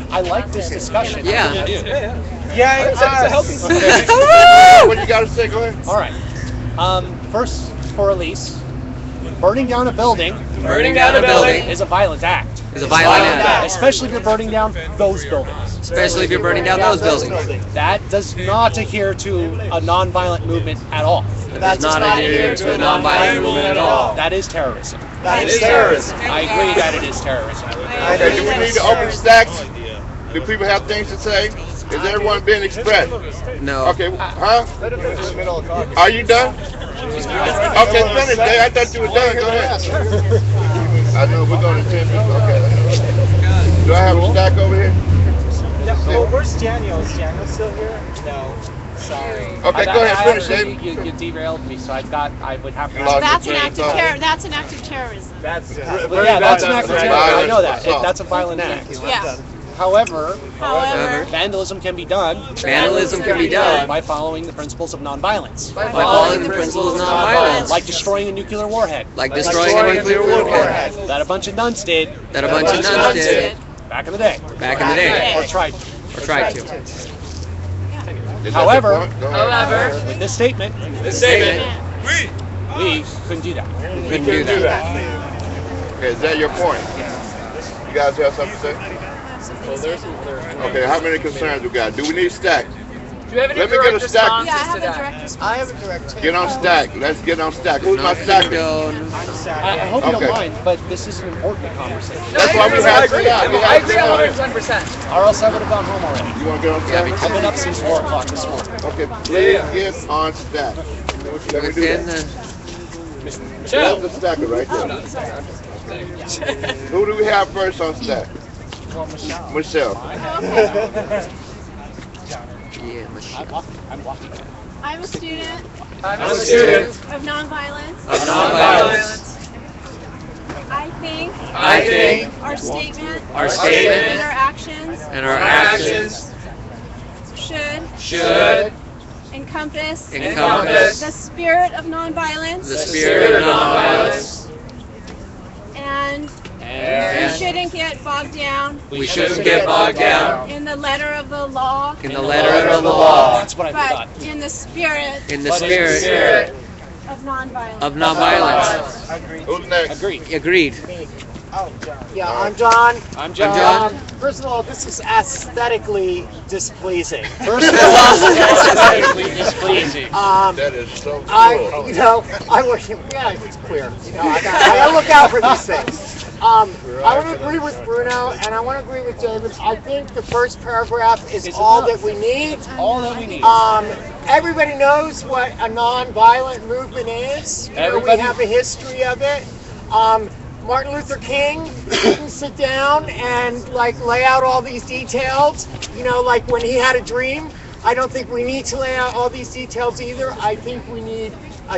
Speaker 19: I like this discussion.
Speaker 17: Yeah.
Speaker 3: It's a healthy
Speaker 2: What you got to say? Go ahead.
Speaker 19: All right. First for a lease. Burning down a building.
Speaker 17: Burning down a building
Speaker 19: is a violent act.
Speaker 17: is a violent act.
Speaker 19: Especially if you're burning down those buildings.
Speaker 17: Especially if you're burning down those buildings.
Speaker 19: That does not adhere to a non-violent movement at all.
Speaker 17: That does not adhere to a non-violent movement at all.
Speaker 19: That is terrorism.
Speaker 6: That is terrorism.
Speaker 19: I agree that it is terrorism.
Speaker 2: Okay, do we need to open stacks? Do people have things to say? Is everyone being expressed?
Speaker 17: No.
Speaker 2: Okay, huh? Are you done? Okay, finish, Dave. I thought you were done. Go ahead. I know, we're going to 10 people. Okay. Do I have a stack over here?
Speaker 6: Well, where's Daniel? Is Daniel still here? No. Sorry.
Speaker 2: Okay, go ahead, finish, Dave.
Speaker 19: You derailed me, so I would have to.
Speaker 18: That's an act of That's an act of terrorism.
Speaker 19: That's an act of terrorism. I know that. That's a violent act.
Speaker 18: Yeah.
Speaker 19: However, vandalism can be done.
Speaker 17: Vandalism can be done
Speaker 19: by following the principles of nonviolence.
Speaker 17: By following the principles of nonviolence.
Speaker 19: Like destroying a nuclear warhead.
Speaker 17: Like destroying a nuclear warhead.
Speaker 19: That a bunch of nuns did.
Speaker 17: That a bunch of nuns did.
Speaker 19: Back in the day.
Speaker 17: Back in the day.
Speaker 19: Or tried.
Speaker 17: Or tried to.
Speaker 19: However, with this statement, we couldn't do that.
Speaker 17: Couldn't do that.
Speaker 2: Okay, is that your point? You guys have something to say? Okay, how many concerns we got? Do we need stack?
Speaker 1: Do you have any
Speaker 2: Let me get a
Speaker 1: direct
Speaker 2: stack.
Speaker 1: responses to that?
Speaker 6: I have a direct.
Speaker 2: Get on stack. Let's get on stack. Who's my stacker?
Speaker 19: I hope you don't mind, but this is an important conversation.
Speaker 2: That's why we have to.
Speaker 1: I agree 110%.
Speaker 19: Or else I would have gone home already.
Speaker 2: You want to get on stack?
Speaker 19: I've been up since 4 o'clock this morning.
Speaker 2: Okay, please get on stack. Let me do that. That's the stacker right there. Who do we have first on stack? Michelle.
Speaker 17: Yeah, Michelle.
Speaker 18: I'm a student
Speaker 1: I'm a student
Speaker 18: of nonviolence.
Speaker 17: Of nonviolence.
Speaker 18: I think our statement
Speaker 17: Statement
Speaker 18: and our actions should encompass the spirit of nonviolence.
Speaker 17: The spirit of nonviolence.
Speaker 18: And we shouldn't get bogged down.
Speaker 17: We shouldn't get bogged down
Speaker 18: in the letter of the law.
Speaker 17: in the letter of the law.
Speaker 19: That's what I
Speaker 18: But
Speaker 19: forgot.
Speaker 18: in the spirit
Speaker 17: In the spirit
Speaker 18: of nonviolence.
Speaker 17: of nonviolence.
Speaker 2: Who's next?
Speaker 17: Agreed.
Speaker 6: Yeah, I'm John.
Speaker 19: I'm John.
Speaker 6: First of all, this is aesthetically displeasing.
Speaker 19: First of all, aesthetically displeasing.
Speaker 2: That is so cool.
Speaker 6: I work. Yeah, it's clear. I gotta look out for these things. I want to agree with Bruno, and I want to agree with David. I think the first paragraph is all that we need.
Speaker 19: All that we need.
Speaker 6: Everybody knows what a non-violent movement is. We have a history of it. Martin Luther King didn't sit down and lay out all these details. Like when he had a dream. I don't think we need to lay out all these details either. I think we need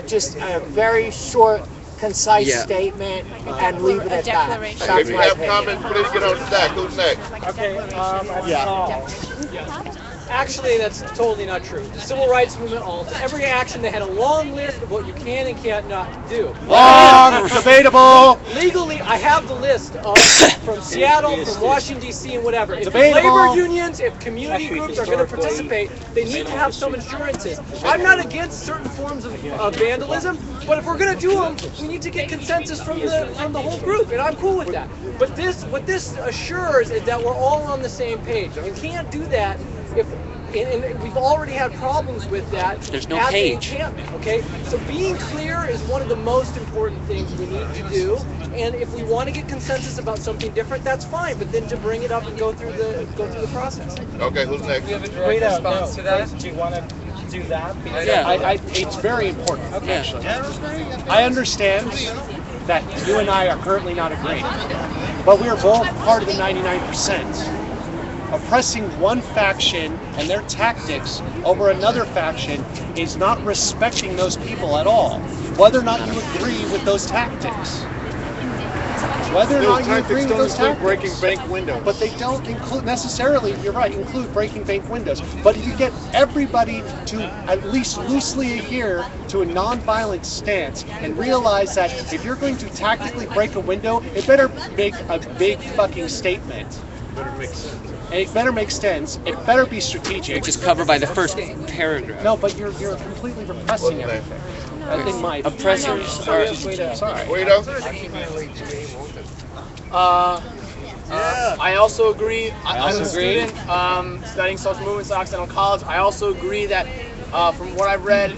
Speaker 6: just a very short, concise statement and leave it at that.
Speaker 2: If you have comments, please get on stack. Who's next?
Speaker 3: Okay, actually, that's totally not true. The civil rights movement, every action, they had a long list of what you can and can't not do.
Speaker 19: Long, debatable.
Speaker 3: Legally, I have the list from Seattle, from Washington, D.C., and whatever. If
Speaker 19: Debatable.
Speaker 3: labor unions, if community groups are going to participate, they need to have some insurances. I'm not against certain forms of vandalism, but if we're going to do them, we need to get consensus from the whole group, and I'm cool with that. But what this assures is that we're all on the same page. You can't do that and we've already had problems with that.
Speaker 17: There's no
Speaker 3: at the
Speaker 17: page.
Speaker 3: encampment, okay? So being clear is one of the most important things we need to do. And if we want to get consensus about something different, that's fine. But then to bring it up and go through the process.
Speaker 2: Okay, who's next?
Speaker 1: Do you have a direct response to that?
Speaker 6: Do you want to do that?
Speaker 19: It's very important, actually. I understand that you and I are currently not agreeing, but we are both part of the 99%. Oppressing one faction and their tactics over another faction is not respecting those people at all, whether or not you agree with those tactics. Whether or not you agree with those tactics.
Speaker 5: Breaking bank windows.
Speaker 19: But they don't include necessarily, you're right, include breaking bank windows. But if you get everybody to at least loosely adhere to a non-violent stance and realize that if you're going to tactically break a window, it better make a big fucking statement.
Speaker 5: Better make sense.
Speaker 19: And it better make sense. It better be strategic.
Speaker 17: Which is covered by the first paragraph.
Speaker 19: No, but you're completely repressing everything.
Speaker 7: I think my
Speaker 9: oppressors are.
Speaker 7: Sorry.
Speaker 2: Guido?
Speaker 3: I also agree. I'm a student studying social movements at Occidental College. I also agree that from what I've read,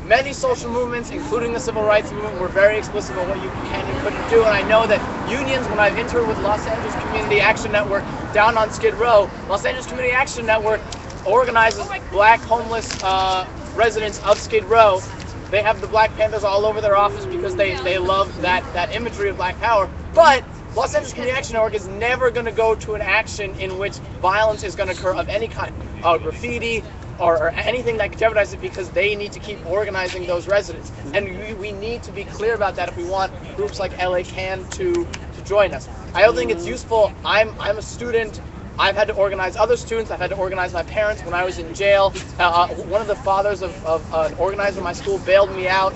Speaker 3: many social movements, including the civil rights movement, were very explicit about what you can and couldn't do. And I know that unions, when I've interned with Los Angeles Community Action Network down on Skid Row, Los Angeles Community Action Network organizes black homeless residents of Skid Row. They have the Black Panthers all over their office because they love that imagery of Black power. But Los Angeles Community Action Network is never going to go to an action in which violence is going to occur of any kind, graffiti or anything that could jeopardize it, because they need to keep organizing those residents. And we need to be clear about that if we want groups like LA Can to join us. I don't think it's useful. I'm a student. I've had to organize other students. I've had to organize my parents when I was in jail. One of the fathers of an organizer in my school bailed me out.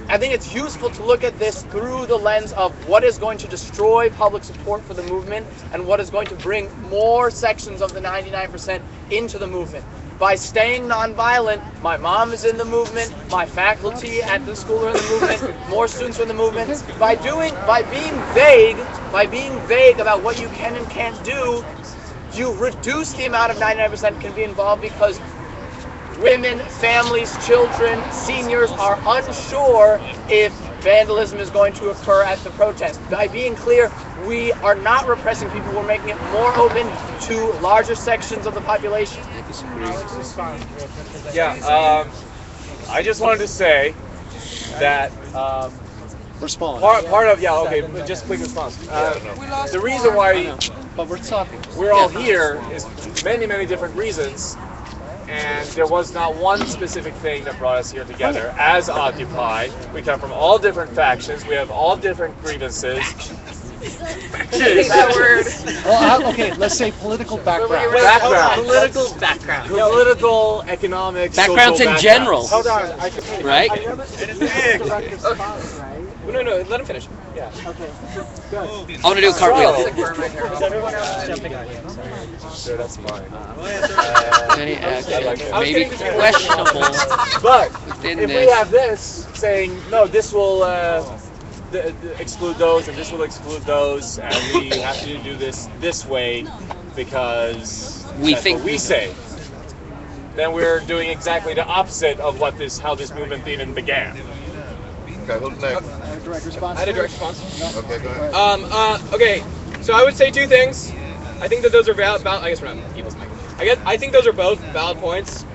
Speaker 3: I think it's useful to look at this through the lens of what is going to destroy public support for the movement and what is going to bring more sections of the 99% into the movement. By staying nonviolent, my mom is in the movement, my faculty at the school are in the movement, more students are in the movement. By being vague about what you can and can't do, you reduce the amount of 99% can be involved, because women, families, children, seniors are unsure if vandalism is going to occur at the protest. By being clear, we are not repressing people, we're making it more open to larger sections of the population.
Speaker 8: Yeah, I just wanted to say that
Speaker 19: respond.
Speaker 8: Part of just quick response. The reason why
Speaker 19: but we're talking.
Speaker 8: We're all here is many different reasons, and there was not one specific thing that brought us here together as Occupy. We come from all different factions. We have all different grievances.
Speaker 1: That word.
Speaker 19: Well, okay, let's say political background.
Speaker 15: Political background.
Speaker 8: Political, economic,
Speaker 9: backgrounds
Speaker 8: social
Speaker 9: in general.
Speaker 8: Hold on.
Speaker 9: Right?
Speaker 8: No, let him finish. Yeah.
Speaker 3: Okay. Good.
Speaker 9: I want to do a cartwheel.
Speaker 3: Is everyone else jumping on?
Speaker 8: Sure, that's fine.
Speaker 9: Any action maybe questionable,
Speaker 8: but
Speaker 9: within
Speaker 8: if
Speaker 9: this.
Speaker 8: we have this saying, no, this will exclude those and this will exclude those, and we have to do this way because
Speaker 9: We
Speaker 8: that's
Speaker 9: think
Speaker 8: what we say, then we're doing exactly the opposite of how this movement even began.
Speaker 2: Okay, who's next?
Speaker 6: Direct response.
Speaker 1: I had a direct response.
Speaker 2: Okay, go ahead.
Speaker 1: Okay, so I would say two things. I think that those are valid. I guess we're not people's mic. I think those are both valid points,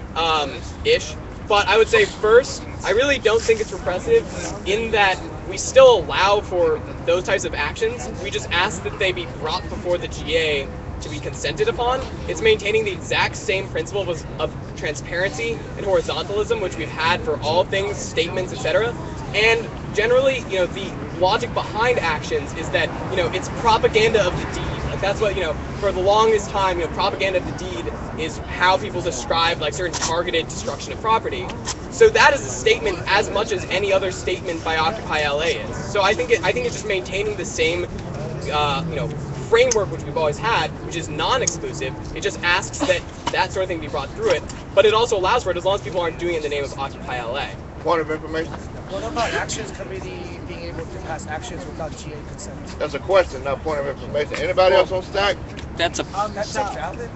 Speaker 1: ish. But I would say first, I really don't think it's repressive in that we still allow for those types of actions. We just ask that they be brought before the GA to be consented upon. It's maintaining the exact same principle of transparency and horizontalism, which we've had for all things, statements, etc. And generally, the logic behind actions is that, it's propaganda of the deed. Like that's what, for the longest time, propaganda of the deed is how people describe like certain targeted destruction of property. So that is a statement as much as any other statement by Occupy LA is. So I think it's just maintaining the same, framework which we've always had, which is non-exclusive. It just asks that sort of thing be brought through it, but it also allows for it as long as people aren't doing it in the name of Occupy LA.
Speaker 2: Point of information.
Speaker 20: What about actions committee being able to pass actions without GA consent?
Speaker 2: That's a question, not a point of information. Anybody else on stack?
Speaker 9: That's a
Speaker 20: valid.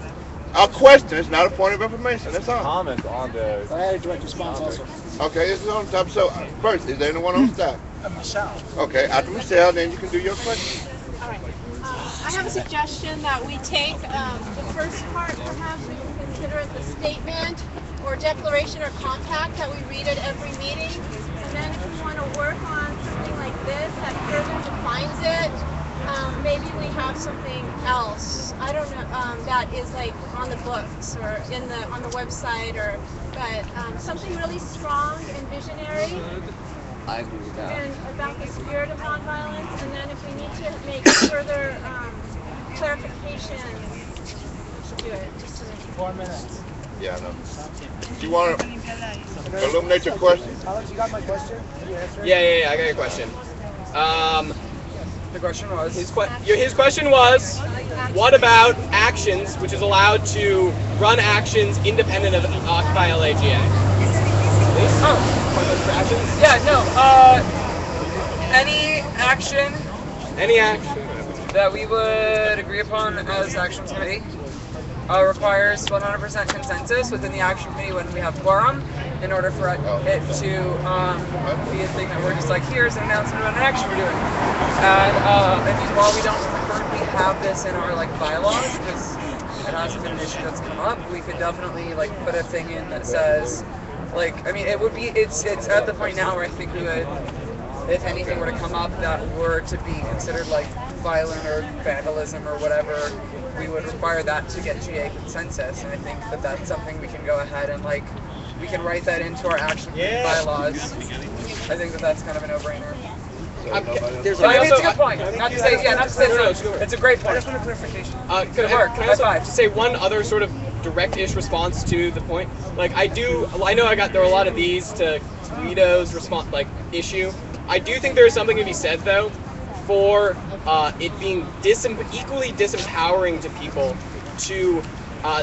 Speaker 2: A question, it's not a point of information. That's all.
Speaker 8: Comment on the.
Speaker 6: I had a direct response also.
Speaker 2: Okay, this is on top. So first, is there anyone on stack?
Speaker 20: Michelle.
Speaker 2: Okay, after Michelle, then you can do your question.
Speaker 18: All right. I have a suggestion that we take the first part, perhaps we can consider it the statement or declaration or compact that we read at every meeting. And then if we want to work on something like this that further defines it, maybe we have something else. I don't know, that is like on the books or on the website, but something really strong and visionary.
Speaker 9: I agree with that.
Speaker 18: And about the spirit of nonviolence, and then if we need to make further clarification, do it. Just so
Speaker 20: 4 minutes.
Speaker 2: Yeah, I know. Do you want to illuminate your question?
Speaker 20: Alex, you got my question? Can you answer it?
Speaker 1: Yeah, I got your question.
Speaker 20: The question was?
Speaker 1: His question was, what about actions which is allowed to run actions independent of Occupy LA GA?
Speaker 3: pointless for actions?
Speaker 1: Yeah, no. Any action that we would agree upon as action committee requires 100% consensus within the action committee when we have quorum in order for it to be a thing that we're just like, here's an announcement about an action we're doing. And I mean, while we don't currently have this in our like bylaws, because it hasn't been an issue that's come up, we could definitely like put a thing in that says, like, I mean, it would be, it's at the point now where I think we would, if anything were to come up that were to be considered like violent or vandalism or whatever, we would require that to get GA consensus, and I think that that's something we can go ahead and like, we can write that into our action bylaws. I think that that's kind of a no-brainer. It's a good point. Not to say it's a great point. I just want a clarification.
Speaker 3: Can I also just say one other sort of direct-ish response to the point? Like I know there are a lot of these to Guido's response, like issue. I do think there is something to be said though for it being equally disempowering to people to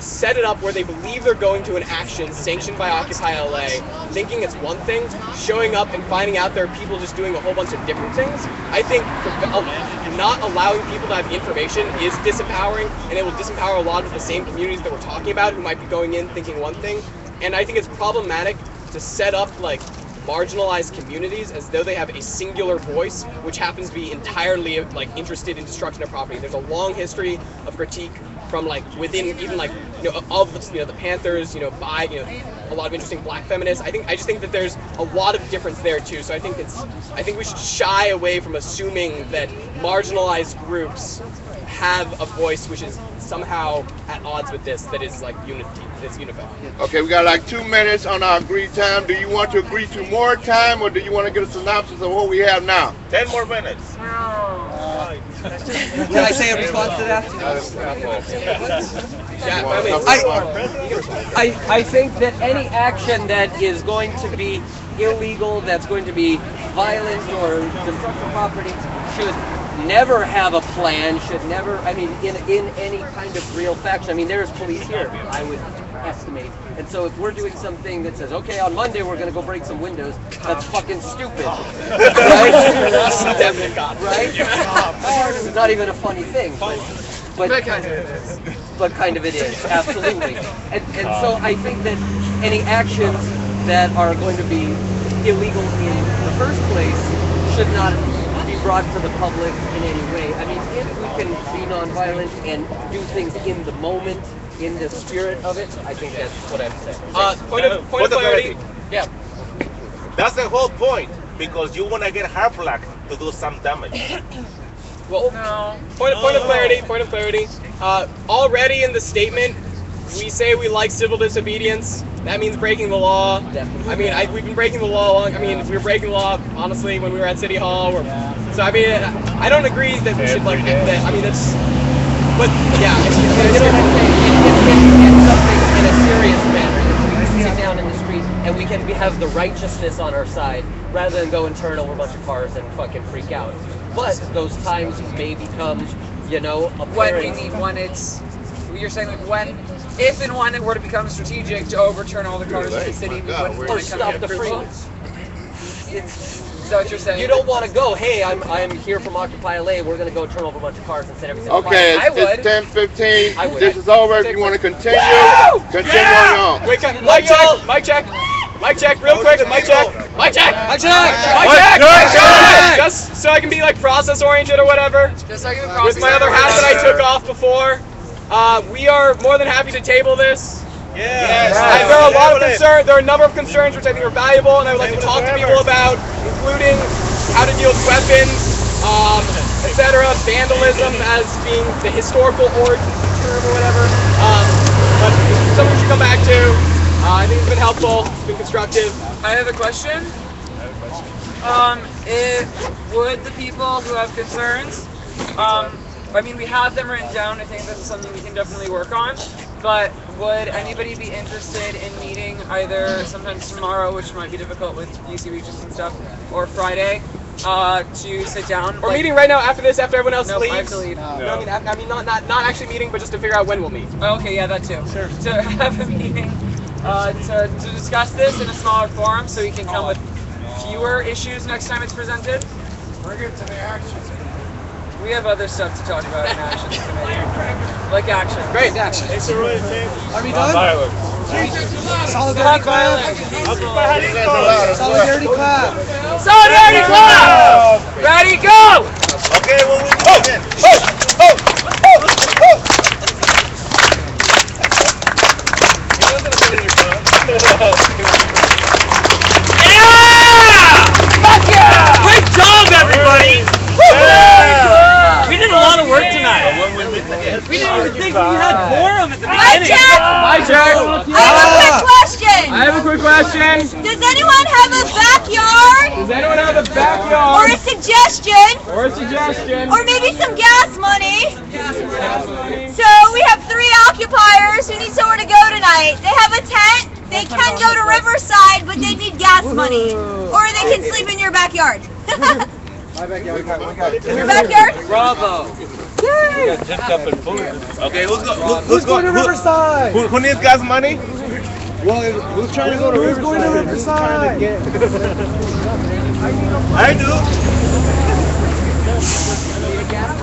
Speaker 3: set it up where they believe they're going to an action sanctioned by Occupy LA, thinking it's one thing, showing up and finding out there are people just doing a whole bunch of different things. I think not allowing people to have information is disempowering, and it will disempower a lot of the same communities that we're talking about who might be going in thinking one thing. And I think it's problematic to set up like marginalized communities as though they have a singular voice, which happens to be entirely like interested in destruction of property. There's a long history of critique from like within even like of the Panthers, by a lot of interesting black feminists. I just think that there's a lot of difference there too. So I think we should shy away from assuming that marginalized groups have a voice which is somehow at odds with this, that is like unified.
Speaker 2: Okay, we got like 2 minutes on our agreed time. Do you want to agree to more time, or do you want to get a synopsis of what we have now?
Speaker 21: 10 more minutes.
Speaker 22: Can I say a response to that?
Speaker 23: I think that any action that is going to be illegal, that's going to be violent or destructive property, should never have a plan, should never, I mean, in any kind of real faction. I mean, there's police here, I would estimate. And so if we're doing something that says, okay, on Monday we're going to go break some windows, that's fucking stupid. Right? Right? It's not even a funny thing, but kind of it is, absolutely. And so I think that any actions that are going to be illegal in the first place should not be brought to the public in any way. I mean, if we can be nonviolent and do things in the moment, in the spirit of it, I think that's what I'm saying.
Speaker 3: Point of clarity. Yeah.
Speaker 21: That's the whole point, because you want to get Harplack to do some damage.
Speaker 3: Well, no. Point of clarity. Already in the statement, we say we like civil disobedience. That means breaking the law. Definitely. I mean, we've been breaking the law. We were breaking the law, honestly, when we were at City Hall. So, I mean, I don't agree that we should, like, that. I mean, that's... But, yeah.
Speaker 23: It's something in a serious manner. If we sit down in the street and we can have the righteousness on our side, rather than go and turn over a bunch of cars and fucking freak out. But those times may become, apparent.
Speaker 1: When we need one, you're saying like if and when it were to become strategic to overturn all the cars in the city, we wouldn't want to come
Speaker 23: stop
Speaker 1: in
Speaker 23: the freeways.
Speaker 1: Is that what you're saying?
Speaker 23: You don't want to go, hey, I'm here from Occupy LA, we're going to go turn over a bunch of cars and set everything
Speaker 2: okay,
Speaker 23: on fire.
Speaker 2: it's 10:15. This is over. If you want to continue, continue on.
Speaker 3: Wait, mic check, real quick, mic check. Just so I can be like process oriented or whatever.
Speaker 1: Just so I can be process
Speaker 3: with my other hat that I took off before. We are more than happy to table this.
Speaker 21: Yes.
Speaker 3: There are a lot of concerns. There are a number of concerns which I think are valuable, and I would like to talk to people about, including how to deal with weapons, etc. Vandalism as being the historical origin term or whatever. But it's something we should come back to. I think it's been helpful. It's been constructive.
Speaker 1: I have a question. Would the people who have concerns, we have them written down. I think this is something we can definitely work on. But would anybody be interested in meeting either sometimes tomorrow, which might be difficult with UC Regents and stuff, or Friday, to sit down?
Speaker 3: Or meeting right now after this, after everyone else leaves?
Speaker 1: I have to leave.
Speaker 3: No. I mean, not actually meeting, but just to figure out when we'll meet.
Speaker 1: Oh, okay, yeah, that too. Sure. To have a meeting to discuss this in a smaller forum so we can come with fewer issues next time it's presented.
Speaker 5: Bring it to the actions.
Speaker 1: We have other stuff to talk about in actions committee. Like action.
Speaker 3: Great, action.
Speaker 20: Are we done? Solidarity clap. Solidarity clap.
Speaker 1: Solidarity clap! Ready, go!
Speaker 21: Okay, when we
Speaker 15: Great job, everybody! We did a lot of work tonight. We didn't even think we had quorum at the beginning.
Speaker 1: Hi, Jack.
Speaker 12: I have a quick question. Does anyone have a backyard?
Speaker 1: Does anyone have a backyard?
Speaker 12: Or a suggestion?
Speaker 1: Or
Speaker 12: maybe some gas money? So we have 3 occupiers who need somewhere to go tonight. They have a tent. They can go to Riverside, but they need gas money. Or they can sleep in your backyard.
Speaker 5: My backyard, we got it.
Speaker 12: Your backyard?
Speaker 9: Bravo.
Speaker 12: Yay!
Speaker 21: Okay,
Speaker 20: Who's going to Riverside?
Speaker 21: Who needs gas money?
Speaker 5: Well, who's trying to go to Riverside?
Speaker 20: Who's going to Riverside?
Speaker 21: I do.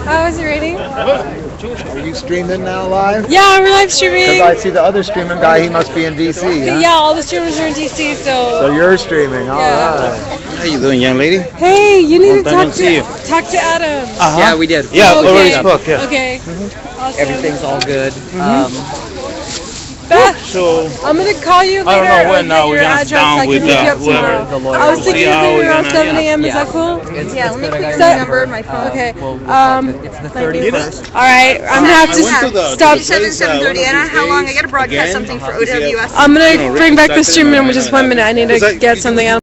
Speaker 4: How is it rating?
Speaker 6: Are you streaming now live?
Speaker 4: Yeah, we're live streaming.
Speaker 6: Because I see the other streaming guy, he must be in DC. Huh?
Speaker 4: Yeah, all the streamers are in DC,
Speaker 6: So you're streaming, all right.
Speaker 16: How you doing, young lady?
Speaker 4: Hey, you need to
Speaker 16: Long time no see you.
Speaker 4: talk to Adam.
Speaker 17: Yeah, we did.
Speaker 16: Yeah,
Speaker 4: Okay.
Speaker 16: already spoke. Yeah.
Speaker 4: Okay. Awesome.
Speaker 17: Everything's all good.
Speaker 4: Beth,
Speaker 16: So
Speaker 4: I'm gonna call you later.
Speaker 16: I don't know when
Speaker 4: and get
Speaker 16: we're
Speaker 4: your
Speaker 16: gonna
Speaker 4: address
Speaker 16: sit down
Speaker 4: so I can
Speaker 16: with
Speaker 4: hit you up
Speaker 16: whoever.
Speaker 4: tomorrow. I was thinking
Speaker 16: See
Speaker 4: of
Speaker 16: how
Speaker 4: doing
Speaker 16: we're
Speaker 4: around
Speaker 16: gonna-
Speaker 4: 7 a.m. Is that cool?
Speaker 17: Yeah, let me clear your
Speaker 4: That-
Speaker 17: number.
Speaker 4: Okay.
Speaker 17: It's the 31st.
Speaker 4: All right. I'm gonna have to stop.
Speaker 12: 7:30. I don't know how long. I gotta broadcast something for OWS.
Speaker 4: I'm gonna bring back the stream in just 1 minute. I need to get something else.